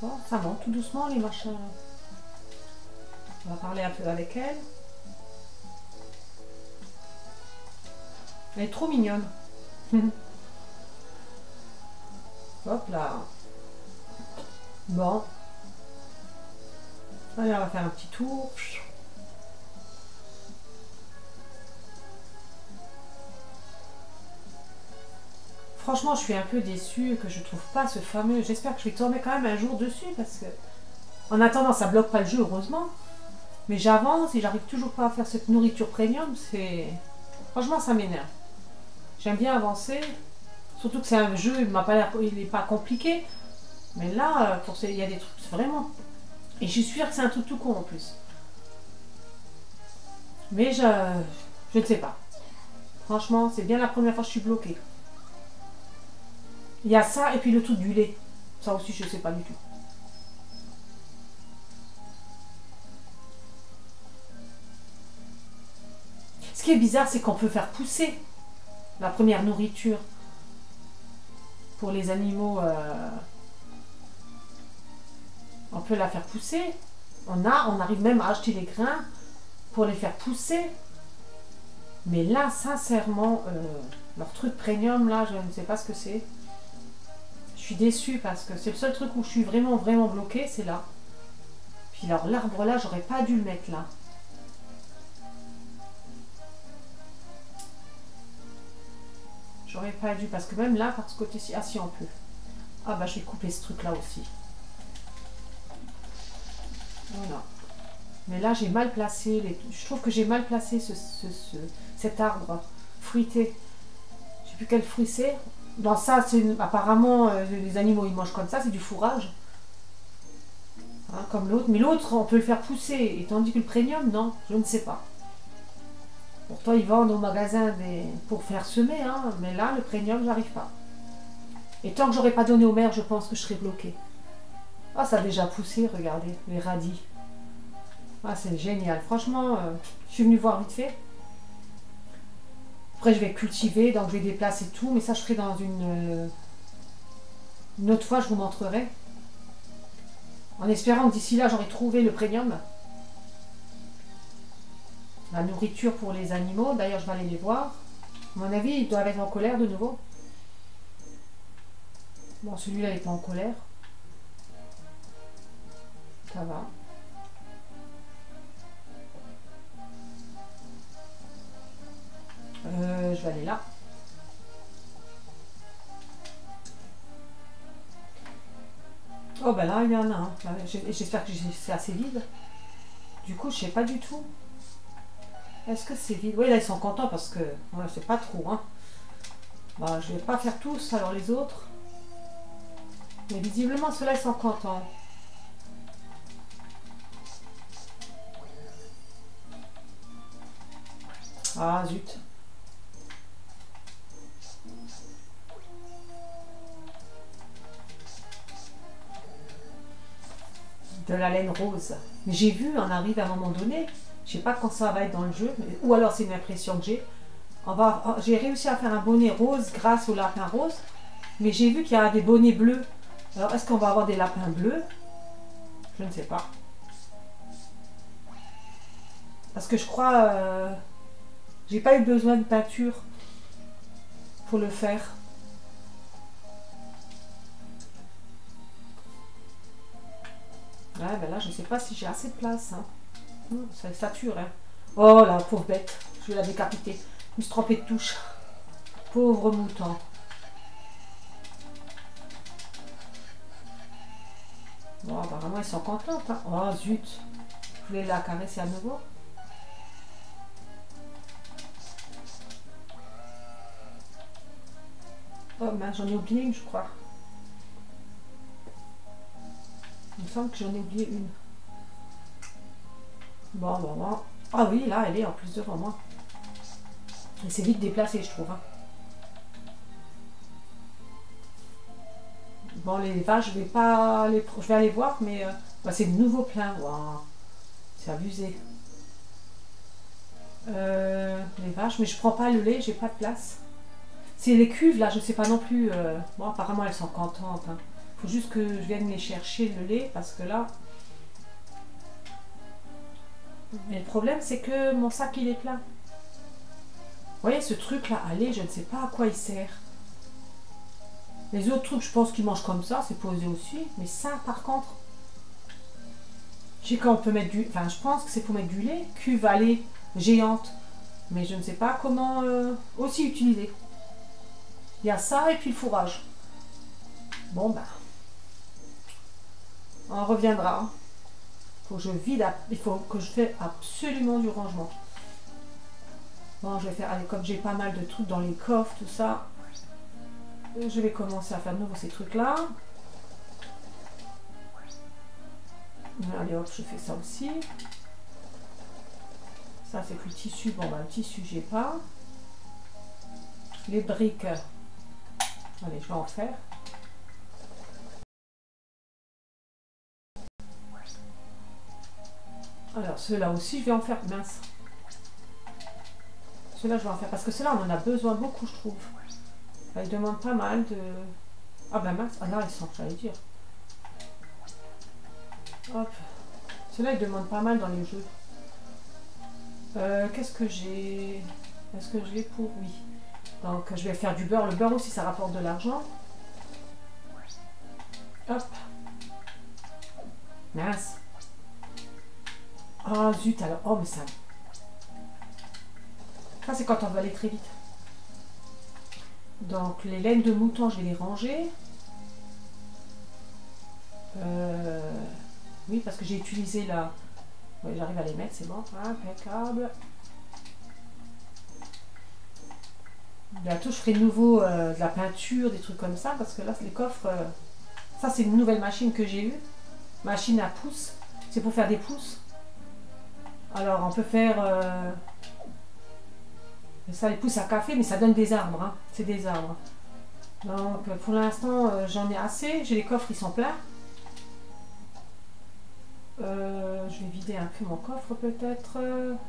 Bon, ça monte tout doucement, les machins. On va parler un peu avec elle. Elle est trop mignonne. Hop là. Bon. Allez, on va faire un petit tour. Franchement, je suis un peu déçue que je trouve pas ce fameux... J'espère que je vais tomber quand même un jour dessus parce que... En attendant, ça bloque pas le jeu, heureusement. Mais j'avance et j'arrive toujours pas à faire cette nourriture premium. C'est... Franchement, ça m'énerve. J'aime bien avancer. Surtout que c'est un jeu, il m'a pas l'air... Il est pas compliqué. Mais là, pour il y a des trucs vraiment... Et je suis sûre que c'est un truc tout con en plus. Mais je ne sais pas. Franchement, c'est bien la première fois que je suis bloquée. Il y a ça et puis le truc du lait. Ça aussi, je ne sais pas du tout. Ce qui est bizarre, c'est qu'on peut faire pousser la première nourriture pour les animaux. On peut la faire pousser. On arrive même à acheter les grains pour les faire pousser. Mais là, sincèrement, leur truc premium, là, je ne sais pas ce que c'est. Je suis déçue parce que c'est le seul truc où je suis vraiment, vraiment bloquée, c'est là. Puis alors, l'arbre là, j'aurais pas dû le mettre là. J'aurais pas dû, parce que même là, par ce côté-ci, ah si on peut. Ah bah je vais couper ce truc là aussi. Voilà. Mais là, j'ai mal placé, je trouve que j'ai mal placé cet arbre fruité. Je sais plus quel fruit c'est. Dans ça, apparemment, les animaux, ils mangent comme ça, c'est du fourrage. Hein, comme l'autre. Mais l'autre, on peut le faire pousser. Et tandis que le premium, non, je ne sais pas. Pourtant, ils vendent au magasin pour faire semer, hein, mais là, le premium, j'arrive pas. Et tant que j'aurais pas donné au maire, je pense que je serais bloquée. Ah, ça a déjà poussé, regardez, les radis. Ah, c'est génial. Franchement, je suis venue voir vite fait. Après, je vais cultiver, donc je vais déplacer tout, mais ça, je ferai dans une autre fois, je vous montrerai. En espérant que d'ici là, j'aurai trouvé le premium. La nourriture pour les animaux. D'ailleurs, je vais aller les voir. À mon avis, ils doivent être en colère de nouveau. Bon, celui-là n'est pas en colère. Ça va. Je vais aller là. Oh ben là, il y en a un. J'espère que c'est assez vide. Du coup, je sais pas du tout. Est-ce que c'est vide? Oui, là, ils sont contents parce que... Ouais, c'est pas trop, hein. Bah, je vais pas faire tous, alors les autres. Mais visiblement, ceux-là, ils sont contents. Ah, zut. De la laine rose. Mais j'ai vu, on arrive à un moment donné, je sais pas quand ça va être dans le jeu, ou alors c'est une impression que j'ai. J'ai réussi à faire un bonnet rose grâce au lapin rose, mais j'ai vu qu'il y a des bonnets bleus. Alors est-ce qu'on va avoir des lapins bleus? Je ne sais pas. Parce que je crois, j'ai pas eu besoin de peinture pour le faire. Ouais, ben là, je ne sais pas si j'ai assez de place. Hein. Ça sature. Hein. Oh la pauvre bête. Je vais la décapiter. Je me suis trompée de touche. Pauvre mouton. Bon, apparemment, ils sont contents. Hein. Oh zut. Je voulais la caresser à nouveau. Oh mince, j'en ai oublié une, je crois. Il me semble que j'en ai oublié une. Bon, bon, bon. Ah oui, là, elle est en plus devant moi. Et c'est vite déplacé, je trouve. Hein. Bon, les vaches, je vais pas les... Je vais aller voir, mais... bah, c'est de nouveau plein. Wow. C'est abusé. Les vaches, mais je prends pas le lait, j'ai pas de place. C'est les cuves là, je sais pas non plus. Bon, apparemment elles sont contentes. Hein. Faut juste que je vienne les chercher le lait parce que là. Mais le problème c'est que mon sac il est plein. Vous voyez ce truc là, allez, je ne sais pas à quoi il sert. Les autres trucs, je pense qu'ils mangent comme ça, c'est posé aussi. Mais ça, par contre, je sais qu'on peut mettre du... Enfin, je pense que c'est pour mettre du lait. Cuve à lait géante. Mais je ne sais pas comment aussi utiliser. Il y a ça et puis le fourrage. Bon, ben... On reviendra. Faut que je vide... Il faut que je fasse absolument du rangement. Bon, je vais faire... Allez, comme j'ai pas mal de trucs dans les coffres, tout ça... Je vais commencer à faire de nouveau ces trucs-là. Allez hop, je fais ça aussi. Ça, c'est plus le tissu. Bon, bah, le tissu, j'ai pas. Les briques. Allez, je vais en faire. Alors, ceux-là aussi, je vais en faire. Mince. Ceux-là, je vais en faire. Parce que ceux-là, on en a besoin beaucoup, je trouve. Ils demandent pas mal de... Ah ben mince, ah là ils sont, j'allais dire. Hop. Ceux-là ils demandent pas mal dans les jeux. Qu'est-ce que j'ai? Est-ce que je l'ai pour? Oui. Donc je vais faire du beurre. Le beurre aussi ça rapporte de l'argent. Hop. Mince. Oh zut alors. Oh mais ça... Ça c'est quand on veut aller très vite. Donc les laines de mouton, je vais les ranger. Oui, parce que j'ai utilisé la... Oui, j'arrive à les mettre, c'est bon. Impeccable. Bientôt, je ferai de nouveau de la peinture, des trucs comme ça, parce que là, les coffres... Ça, c'est une nouvelle machine que j'ai eue. Machine à pouces. C'est pour faire des pouces. Alors, on peut faire... ça, les pousses à café, mais ça donne des arbres. Hein. C'est des arbres. Donc, pour l'instant, j'en ai assez. J'ai les coffres, ils sont pleins. Je vais vider un peu mon coffre, peut-être.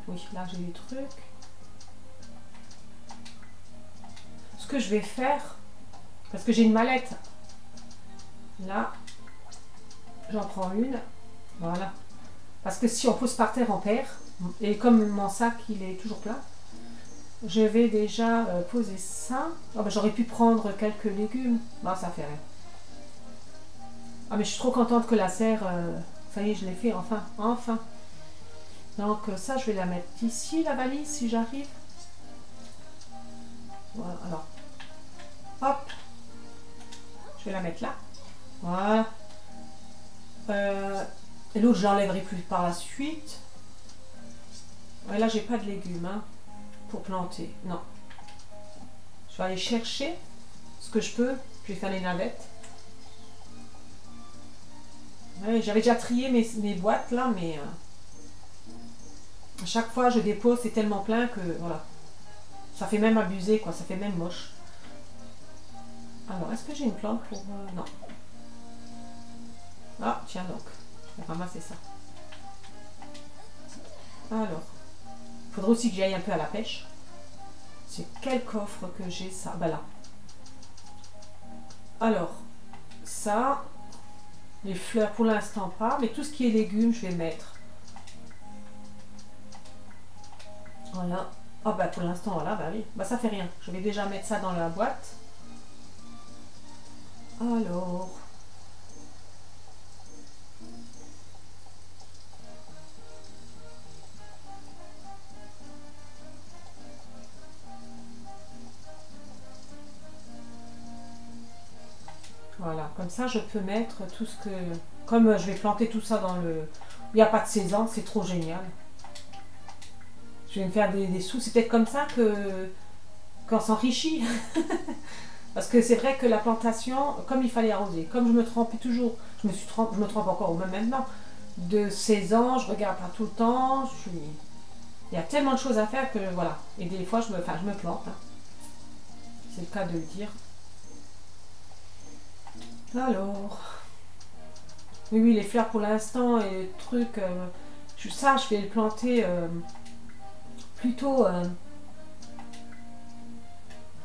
Oui, là, j'ai des trucs. Ce que je vais faire, parce que j'ai une mallette. Là, j'en prends une. Voilà. Parce que si on pose par terre, on perd. Et comme mon sac, il est toujours plein. Je vais déjà poser ça. Oh, ben, j'aurais pu prendre quelques légumes. Bon, ça fait rien. Ah, mais je suis trop contente que la serre... ça y est, je l'ai fait, enfin. Enfin. Donc ça, je vais la mettre ici, la valise, si j'arrive. Voilà, alors. Hop. Je vais la mettre là. Voilà. Et l'autre, je l'enlèverai plus par la suite. Ouais, là, j'ai pas de légumes, hein. Pour planter, non. Je vais aller chercher ce que je peux. Je vais faire les navettes. Ouais, j'avais déjà trié mes boîtes là, mais à chaque fois je dépose, c'est tellement plein que voilà. Ça fait même abusé quoi, ça fait même moche. Alors, est-ce que j'ai une plante pour... non. Ah, tiens donc. Je vais ramasser ça. Alors. Il faudrait aussi que j'aille un peu à la pêche. C'est quel coffre que j'ai ça? Bah là. Alors, ça, les fleurs pour l'instant pas, mais tout ce qui est légumes, je vais mettre. Voilà. Ah bah pour l'instant, voilà, bah oui. Bah ça fait rien. Je vais déjà mettre ça dans la boîte. Alors... Voilà, comme ça je peux mettre tout ce que... Comme je vais planter tout ça dans le... Il n'y a pas de saison, c'est trop génial. Je vais me faire des sous, c'est peut-être comme ça qu'on s'enrichit. Parce que c'est vrai que la plantation, comme il fallait arroser, comme je me trompais toujours, je me trompe encore, ou même maintenant, de 16 ans, je regarde pas tout le temps, il y a tellement de choses à faire que voilà. Et des fois, je me plante. Hein. C'est le cas de le dire. Alors, oui, les fleurs pour l'instant et les trucs, ça je vais le planter plutôt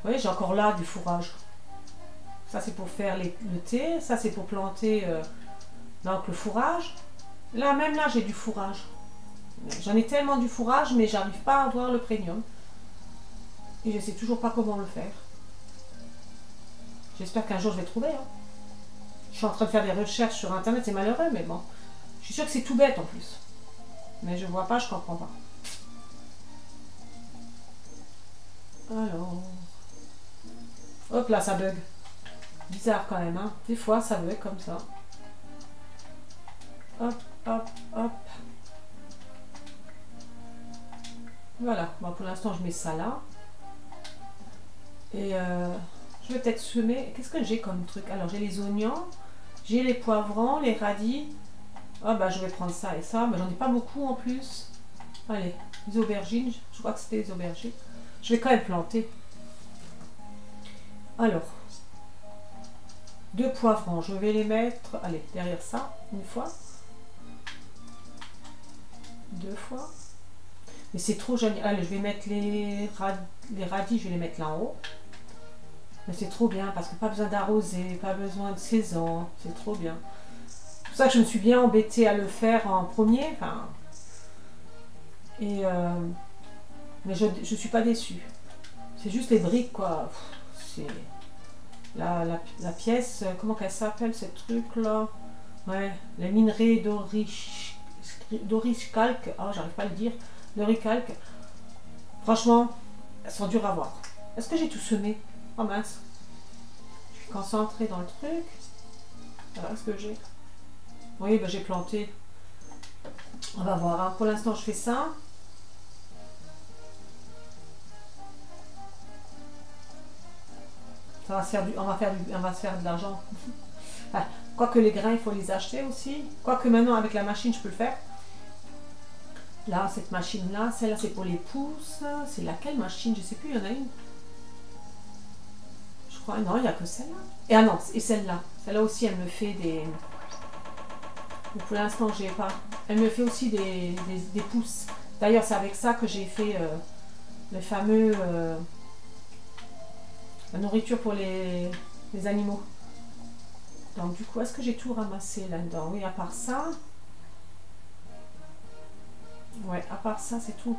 voyez, j'ai encore là du fourrage. Ça c'est pour faire le thé, ça c'est pour planter donc le fourrage. Là, même là, j'ai du fourrage. J'en ai tellement du fourrage, mais j'arrive pas à avoir le premium. Et je sais toujours pas comment le faire. J'espère qu'un jour je vais trouver. Hein. Je suis en train de faire des recherches sur internet, c'est malheureux, mais bon. Je suis sûre que c'est tout bête en plus. Mais je vois pas, je comprends pas. Alors. Hop là, ça bug. Bizarre quand même, hein. Des fois, ça bug comme ça. Hop, hop, hop. Voilà. Bon, pour l'instant, je mets ça là. Et je vais peut-être semer. Qu'est-ce que j'ai comme truc? Alors, j'ai les oignons. J'ai les poivrons, les radis. Oh, bah, je vais prendre ça et ça. Mais j'en ai pas beaucoup en plus. Allez, les aubergines. Je crois que c'était les aubergines. Je vais quand même planter. Alors, 2 poivrons. Je vais les mettre, allez, derrière ça, une fois. 2 fois. Mais c'est trop génial. Allez, je vais mettre les radis, je vais les mettre là en haut. Mais c'est trop bien parce que pas besoin d'arroser, pas besoin de saison. C'est trop bien. C'est pour ça que je me suis bien embêtée à le faire en premier. Enfin, et mais je suis pas déçue. C'est juste les briques, quoi. C'est la pièce, comment qu'elle s'appelle, ce truc-là? Ouais, les minerais d'Oricalque. Ah, j'arrive pas à le dire. D'Oricalque. Franchement, elles sont dures à voir. Est-ce que j'ai tout semé? Oh mince. Je suis concentrée dans le truc. Alors, est-ce que j'ai? Oui, ben, j'ai planté. On va voir. Hein. Pour l'instant, je fais ça. Ça va se faire on va se faire de l'argent. Enfin, quoique les grains, il faut les acheter aussi. Quoique maintenant, avec la machine, je peux le faire. Là, cette machine-là, celle-là, c'est pour les pousses. C'est laquelle machine? Je sais plus, il y en a une. Je crois, non, il n'y a que celle-là. Et ah non, et celle-là. Celle-là aussi, elle me fait des... Mais pour l'instant, j'ai pas. Elle me fait aussi des pousses. D'ailleurs, c'est avec ça que j'ai fait le fameux... la nourriture pour les animaux. Donc du coup, est-ce que j'ai tout ramassé là-dedans? Oui, à part ça. Ouais, à part ça, c'est tout.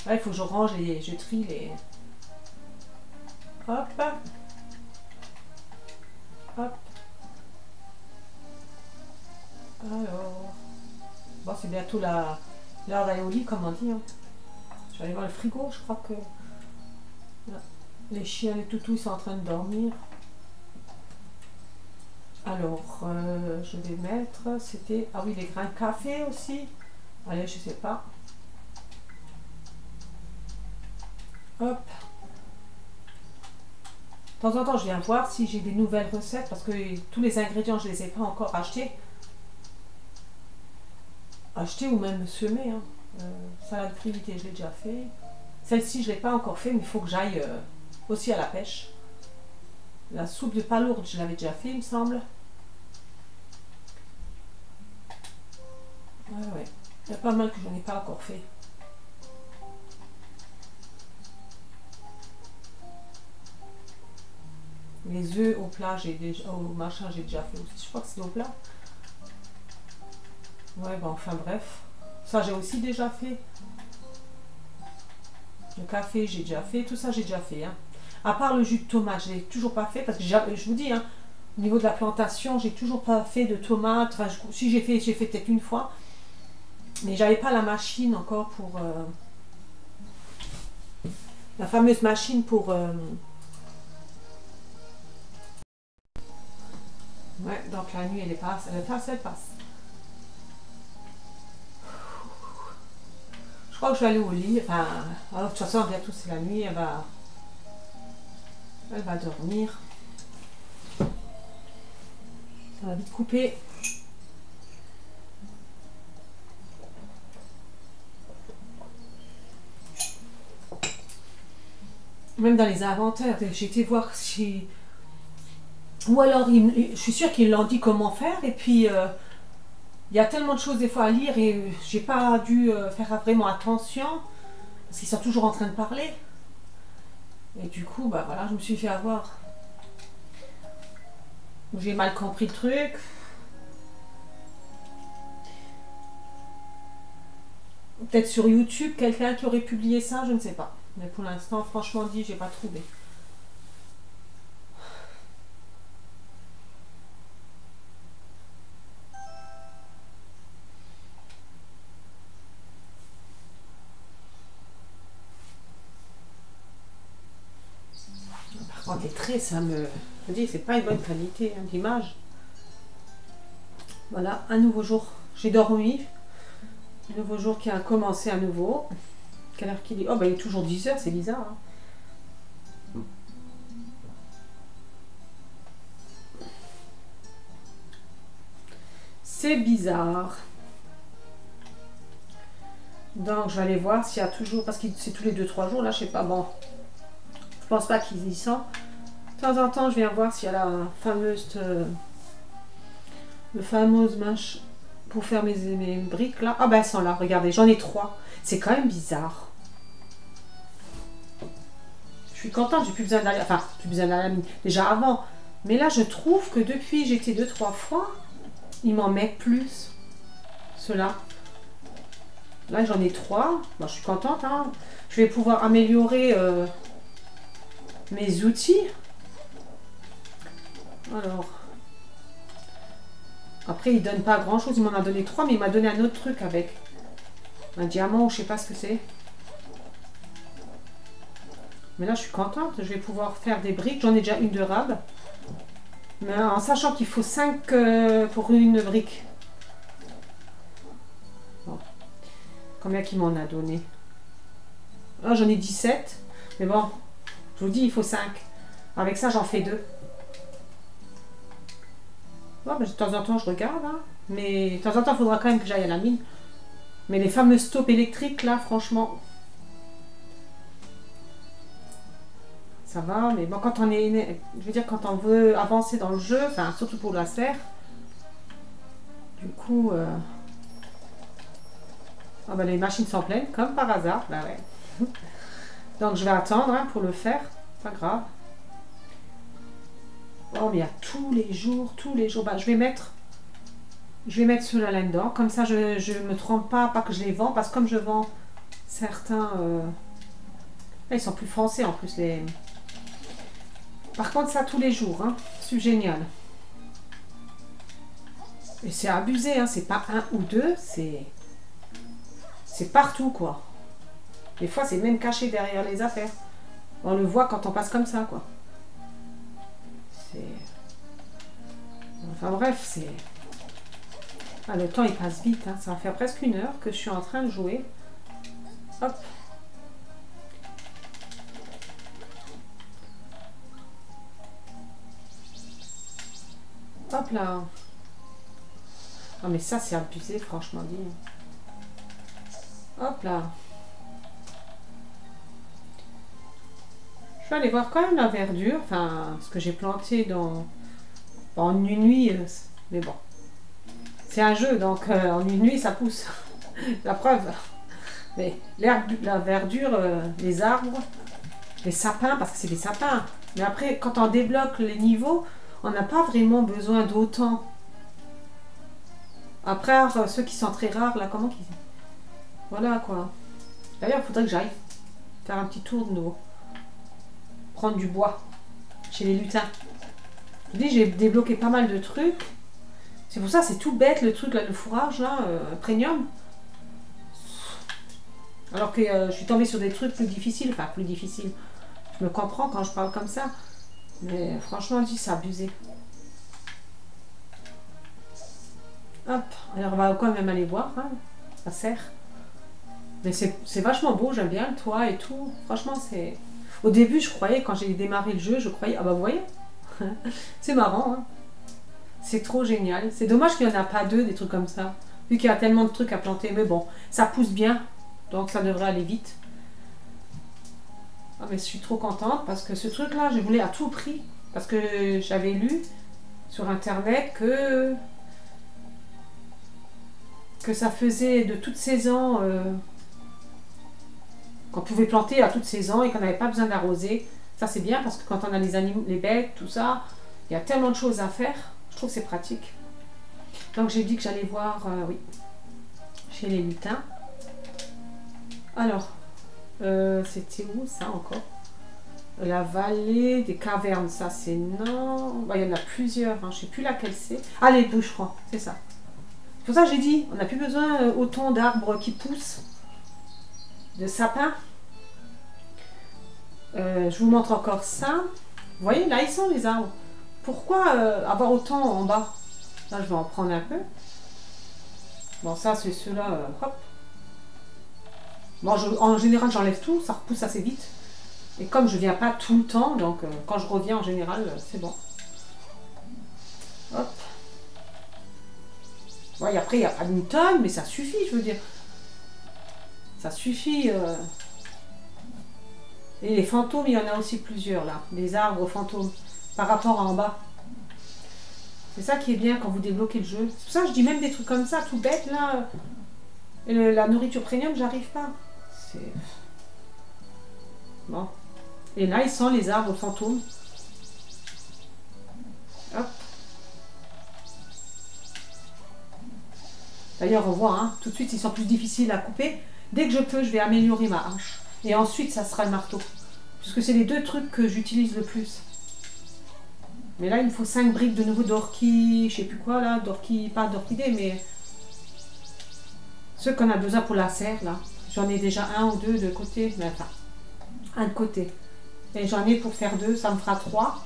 Là, il faut que je range et je trie les... Hop. Hop. Alors... Bon, c'est bientôt l'heure d'aller au lit, comme on dit. Hein. Je vais aller voir le frigo, je crois que... Là. Les chiens, les toutous, ils sont en train de dormir. Alors, je vais mettre, c'était... Ah oui, les grains de café aussi. Allez, je sais pas. Hop. De temps en temps, je viens voir si j'ai des nouvelles recettes parce que tous les ingrédients, je ne les ai pas encore achetés. Achetés ou même semés. Hein. Salade crudité, je l'ai déjà fait. Celle-ci, je ne l'ai pas encore fait, mais il faut que j'aille aussi à la pêche. La soupe de palourde, je l'avais déjà fait, il me semble. Ouais. Il y a pas mal que je n'ai pas encore fait. Les œufs au plat, au machin, j'ai déjà fait aussi. Je crois que c'est au plat. Ouais, bon, enfin bref. Ça, j'ai aussi déjà fait. Le café, j'ai déjà fait. Tout ça, j'ai déjà fait. Hein. À part le jus de tomate, je l'ai toujours pas fait parce que je vous dis, hein, au niveau de la plantation, j'ai toujours pas fait de tomates. Enfin, si j'ai fait peut-être une fois. Mais j'avais pas la machine encore pour... la fameuse machine pour... Ouais, donc la nuit, elle passe. Je crois que je vais aller au lit. Enfin, de toute façon, bientôt c'est la nuit. Elle va dormir. Ça va vite couper. Même dans les inventaires, j'ai été voir si... Ou alors, je suis sûre qu'ils l'ont dit comment faire. Et puis, il y a tellement de choses des fois à lire et j'ai pas dû faire vraiment attention. Parce qu'ils sont toujours en train de parler. Et du coup, bah voilà, je me suis fait avoir. J'ai mal compris le truc. Peut-être sur YouTube, quelqu'un qui aurait publié ça, je ne sais pas. Mais pour l'instant, franchement dit, j'ai pas trouvé. Par contre, les traits, ça me... Je dis, c'est pas une bonne qualité hein, d'image. Voilà, un nouveau jour. J'ai dormi. Un nouveau jour qui a commencé à nouveau. Quelle heure qu'il est? Oh, bah il est toujours 10 heures, c'est bizarre. Hein. C'est bizarre. Donc, je vais aller voir s'il y a toujours... Parce que c'est tous les 2-3 jours, là, je sais pas. Bon, je pense pas qu'ils y sont. De temps en temps, je viens voir s'il y a la fameuse... le fameux manche pour faire mes briques, là. Ah, ben, elles sont là, regardez, j'en ai 3. C'est quand même bizarre. Je suis contente, j'ai plus besoin d'aller... Enfin, plus besoin d'aller à la mine. Déjà avant. Mais là, je trouve que depuis j'étais 2-3 fois, ils m'en mettent plus. Ceux-là. Là, j'en ai 3. Bon, je suis contente. Hein. Je vais pouvoir améliorer mes outils. Alors. Après, il donne pas grand-chose. Il m'en a donné 3, mais il m'a donné un autre truc avec. Un diamant, ou je sais pas ce que c'est. Mais là, je suis contente. Je vais pouvoir faire des briques. J'en ai déjà une de rab. Mais en sachant qu'il faut 5 pour une brique. Bon. Combien qu'il m'en a donné? Là, j'en ai 17. Mais bon, je vous dis, il faut 5. Avec ça, j'en fais 2. Bon, ben, de temps en temps, je regarde. Hein. Mais de temps en temps, il faudra quand même que j'aille à la mine. Mais les fameux stops électriques, là, franchement... Ça va, mais bon, quand on est... Je veux dire, quand on veut avancer dans le jeu, enfin, surtout pour la serre, du coup... Ah ben, les machines sont pleines, comme par hasard. Bah ouais. Donc, je vais attendre hein, pour le faire. Pas grave. Oh, mais il y a tous les jours. Bah, je vais mettre ceux-là là-dedans. Comme ça, je ne me trompe pas que je les vends. Parce que comme je vends certains... Là, ils sont plus foncés en plus, les... Par contre, ça tous les jours, hein. C'est génial. Et c'est abusé, hein. C'est pas 1 ou 2, c'est partout, quoi. Des fois, c'est même caché derrière les affaires. On le voit quand on passe comme ça, quoi. C'est... Enfin bref, c'est... Ah, le temps, il passe vite, hein. Ça va faire presque 1 heure que je suis en train de jouer. Hop. Hop là. Ah mais ça c'est abusé franchement dit. Hop là. Je vais aller voir quand même la verdure. Enfin ce que j'ai planté dans... Bon, en une nuit. Mais bon. C'est un jeu donc en une nuit ça pousse. La preuve. Mais la verdure, les arbres, les sapins, parce que c'est des sapins. Mais après quand on débloque les niveaux, on n'a pas vraiment besoin d'autant. Après, ceux qui sont très rares, là, comment qu'ils... Voilà, quoi. D'ailleurs, il faudrait que j'aille faire un petit tour de nouveau. Prendre du bois chez les lutins. Je dis, j'ai débloqué pas mal de trucs. C'est pour ça, c'est tout bête, le truc, là, le fourrage, là, premium. Alors que je suis tombée sur des trucs plus difficiles. Enfin, plus difficiles. Je me comprends quand je parle comme ça. Mais franchement, je dis, c'est abusé. Hop, alors on va quand même aller voir, hein, la serre. Mais c'est vachement beau, j'aime bien le toit et tout. Franchement, c'est... Au début, je croyais, quand j'ai démarré le jeu, je croyais... Ah bah vous voyez, c'est marrant, hein. C'est trop génial. C'est dommage qu'il n'y en a pas 2, des trucs comme ça. Vu qu'il y a tellement de trucs à planter. Mais bon, ça pousse bien, donc ça devrait aller vite. Ah mais je suis trop contente parce que ce truc-là, je voulais à tout prix. Parce que j'avais lu sur Internet que ça faisait de toute saison, qu'on pouvait planter à toute saison et qu'on n'avait pas besoin d'arroser. Ça c'est bien parce que quand on a les animaux, les bêtes, tout ça, il y a tellement de choses à faire. Je trouve que c'est pratique. Donc j'ai dit que j'allais voir, oui, chez les lutins. Alors, c'était où ça encore? La vallée des cavernes, ça c'est non. Bah, il y en a plusieurs, hein. Je ne sais plus laquelle c'est. Ah, les bûcherons, c'est ça. C'est pour ça que j'ai dit, on n'a plus besoin autant d'arbres qui poussent, de sapins. Je vous montre encore ça. Vous voyez, là ils sont les arbres. Pourquoi avoir autant en bas? Là, je vais en prendre un peu. Bon, ça, c'est ceux-là, hop. Bon, en général, j'enlève tout, ça repousse assez vite. Et comme je viens pas tout le temps, donc quand je reviens en général, c'est bon. Hop. Ouais, après, il n'y a pas d'une tonne, mais ça suffit, je veux dire. Ça suffit. Et les fantômes, il y en a aussi plusieurs, là. Les arbres fantômes, par rapport à en bas. C'est ça qui est bien quand vous débloquez le jeu. C'est pour ça que je dis même des trucs comme ça, tout bête, là. Et la nourriture premium, j'arrive pas. C'est... Bon. Et là, ils sont les arbres fantômes. Hop. D'ailleurs, on voit, hein, tout de suite, ils sont plus difficiles à couper. Dès que je peux, je vais améliorer ma hache. Et ensuite, ça sera le marteau. Puisque c'est les deux trucs que j'utilise le plus. Mais là, il me faut 5 briques de nouveau d'orchis, je sais plus quoi là, d'orchis, pas d'orchidée, mais ceux qu'on a besoin pour la serre là. J'en ai déjà un ou deux de côté, mais enfin, un de côté. Et j'en ai pour faire 2, ça me fera 3.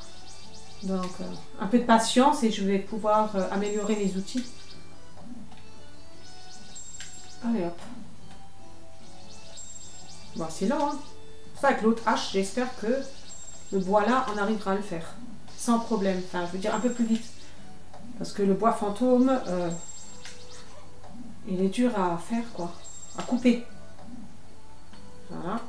Donc, un peu de patience et je vais pouvoir améliorer les outils. Allez hop. Bon, c'est long, hein. Ça, avec l'autre hache, j'espère que le bois là, on arrivera à le faire. Sans problème. Enfin, je veux dire un peu plus vite. Parce que le bois fantôme, il est dur à faire, quoi. À couper. Voilà.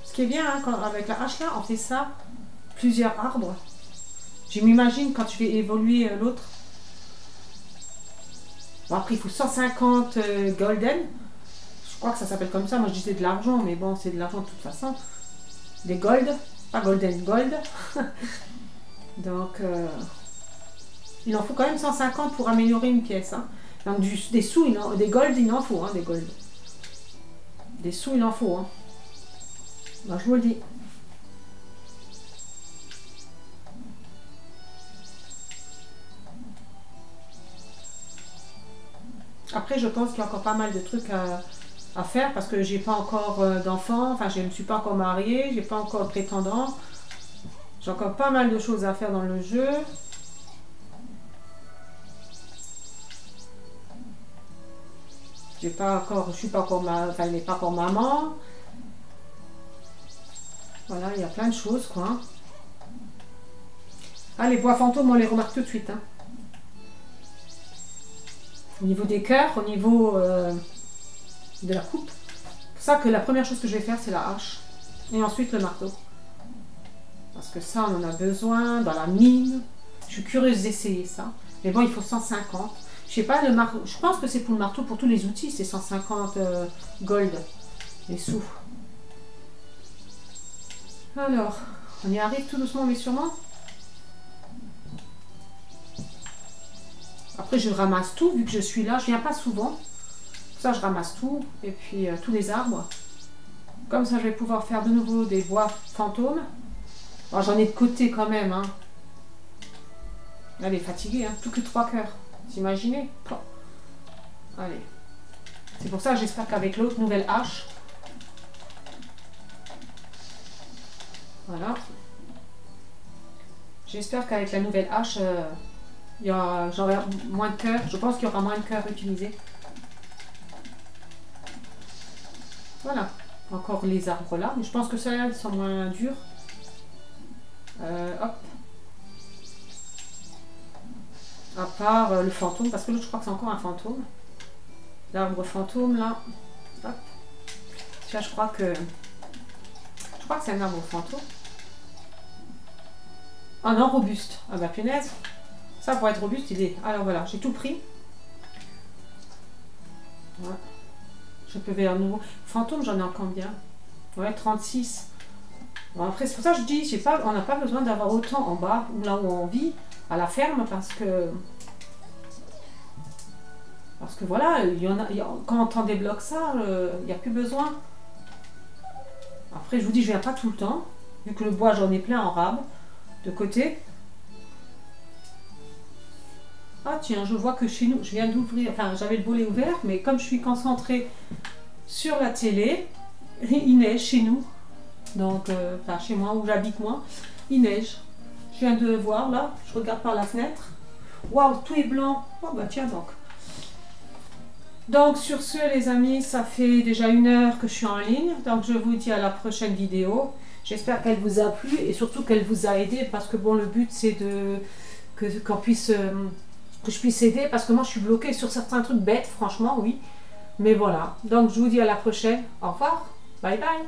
Ce qui est bien, hein, avec la hache là, on fait ça, plusieurs arbres. Je m'imagine quand je vais évoluer l'autre. Bon, après, il faut 150 golden. Je crois que ça s'appelle comme ça. Moi, je disais de l'argent, mais bon, c'est de l'argent de toute façon. Des gold. Pas golden, gold. Donc, il en faut quand même 150 pour améliorer une pièce. Hein. Donc, des sous, des gold, il en faut, hein, des gold. Des sous, il en faut. Hein. Ben, je vous le dis. Après, je pense qu'il y a encore pas mal de trucs à faire parce que j'ai pas encore d'enfants, enfin je ne me suis pas encore mariée, j'ai pas encore de prétendant. J'ai encore pas mal de choses à faire dans le jeu. J'ai pas encore, je suis pas encore enfin il n'est pas encore maman. Voilà, il y a plein de choses quoi. Ah, les bois fantômes, on les remarque tout de suite. Hein. Au niveau des cœurs, au niveau de la coupe. C'est pour ça que la première chose que je vais faire, c'est la hache. Et ensuite le marteau. Parce que ça, on en a besoin dans la mine. Je suis curieuse d'essayer ça. Mais bon, il faut 150. Je sais pas, le marteau. Je pense que c'est pour le marteau, pour tous les outils, c'est 150 gold. Les sous. Alors, on y arrive tout doucement mais sûrement. Après, je ramasse tout, vu que je suis là. Je viens pas souvent. Ça, je ramasse tout. Et puis, tous les arbres. Comme ça, je vais pouvoir faire de nouveau des bois fantômes. Bon, j'en ai de côté quand même. Hein. Elle est fatiguée. Hein. Plus que 3 cœurs. Vous imaginez? Allez. C'est pour ça que j'espère qu'avec l'autre nouvelle hache. Voilà. J'espère qu'avec la nouvelle hache... j'aurai moins de cœurs. Je pense qu'il y aura moins de cœurs utilisés. Voilà. Encore les arbres là. Mais je pense que ceux-là, ils sont moins durs. Hop. À part le fantôme. Parce que l'autre, je crois que c'est encore un fantôme. L'arbre fantôme là. Hop. Là, je crois que... Je crois que c'est un arbre fantôme. Ah non, robuste. Ah bah punaise. Ça, pour être robuste, il est... Alors voilà, j'ai tout pris. Voilà. Je peux vers nouveau. Fantôme, j'en ai en combien? Ouais, 36. Bon, après, c'est pour ça que je dis, on n'a pas besoin d'avoir autant en bas, là où on vit, à la ferme, parce que voilà, quand on débloque ça, il n'y a plus besoin. Après, je vous dis, je viens pas tout le temps, vu que le bois, j'en ai plein en rab, de côté. Ah tiens, je vois que chez nous, je viens d'ouvrir, enfin j'avais le volet ouvert, mais comme je suis concentrée sur la télé, il neige chez nous. Donc, enfin chez moi où j'habite moi, il neige. Je viens de voir là, je regarde par la fenêtre. Waouh, tout est blanc. Oh bah tiens donc. Donc sur ce les amis, ça fait déjà 1 heure que je suis en ligne. Donc je vous dis à la prochaine vidéo. J'espère qu'elle vous a plu et surtout qu'elle vous a aidé parce que bon, le but c'est que je puisse aider parce que moi je suis bloquée sur certains trucs bêtes, franchement, oui. Mais voilà. Donc je vous dis à la prochaine. Au revoir. Bye bye.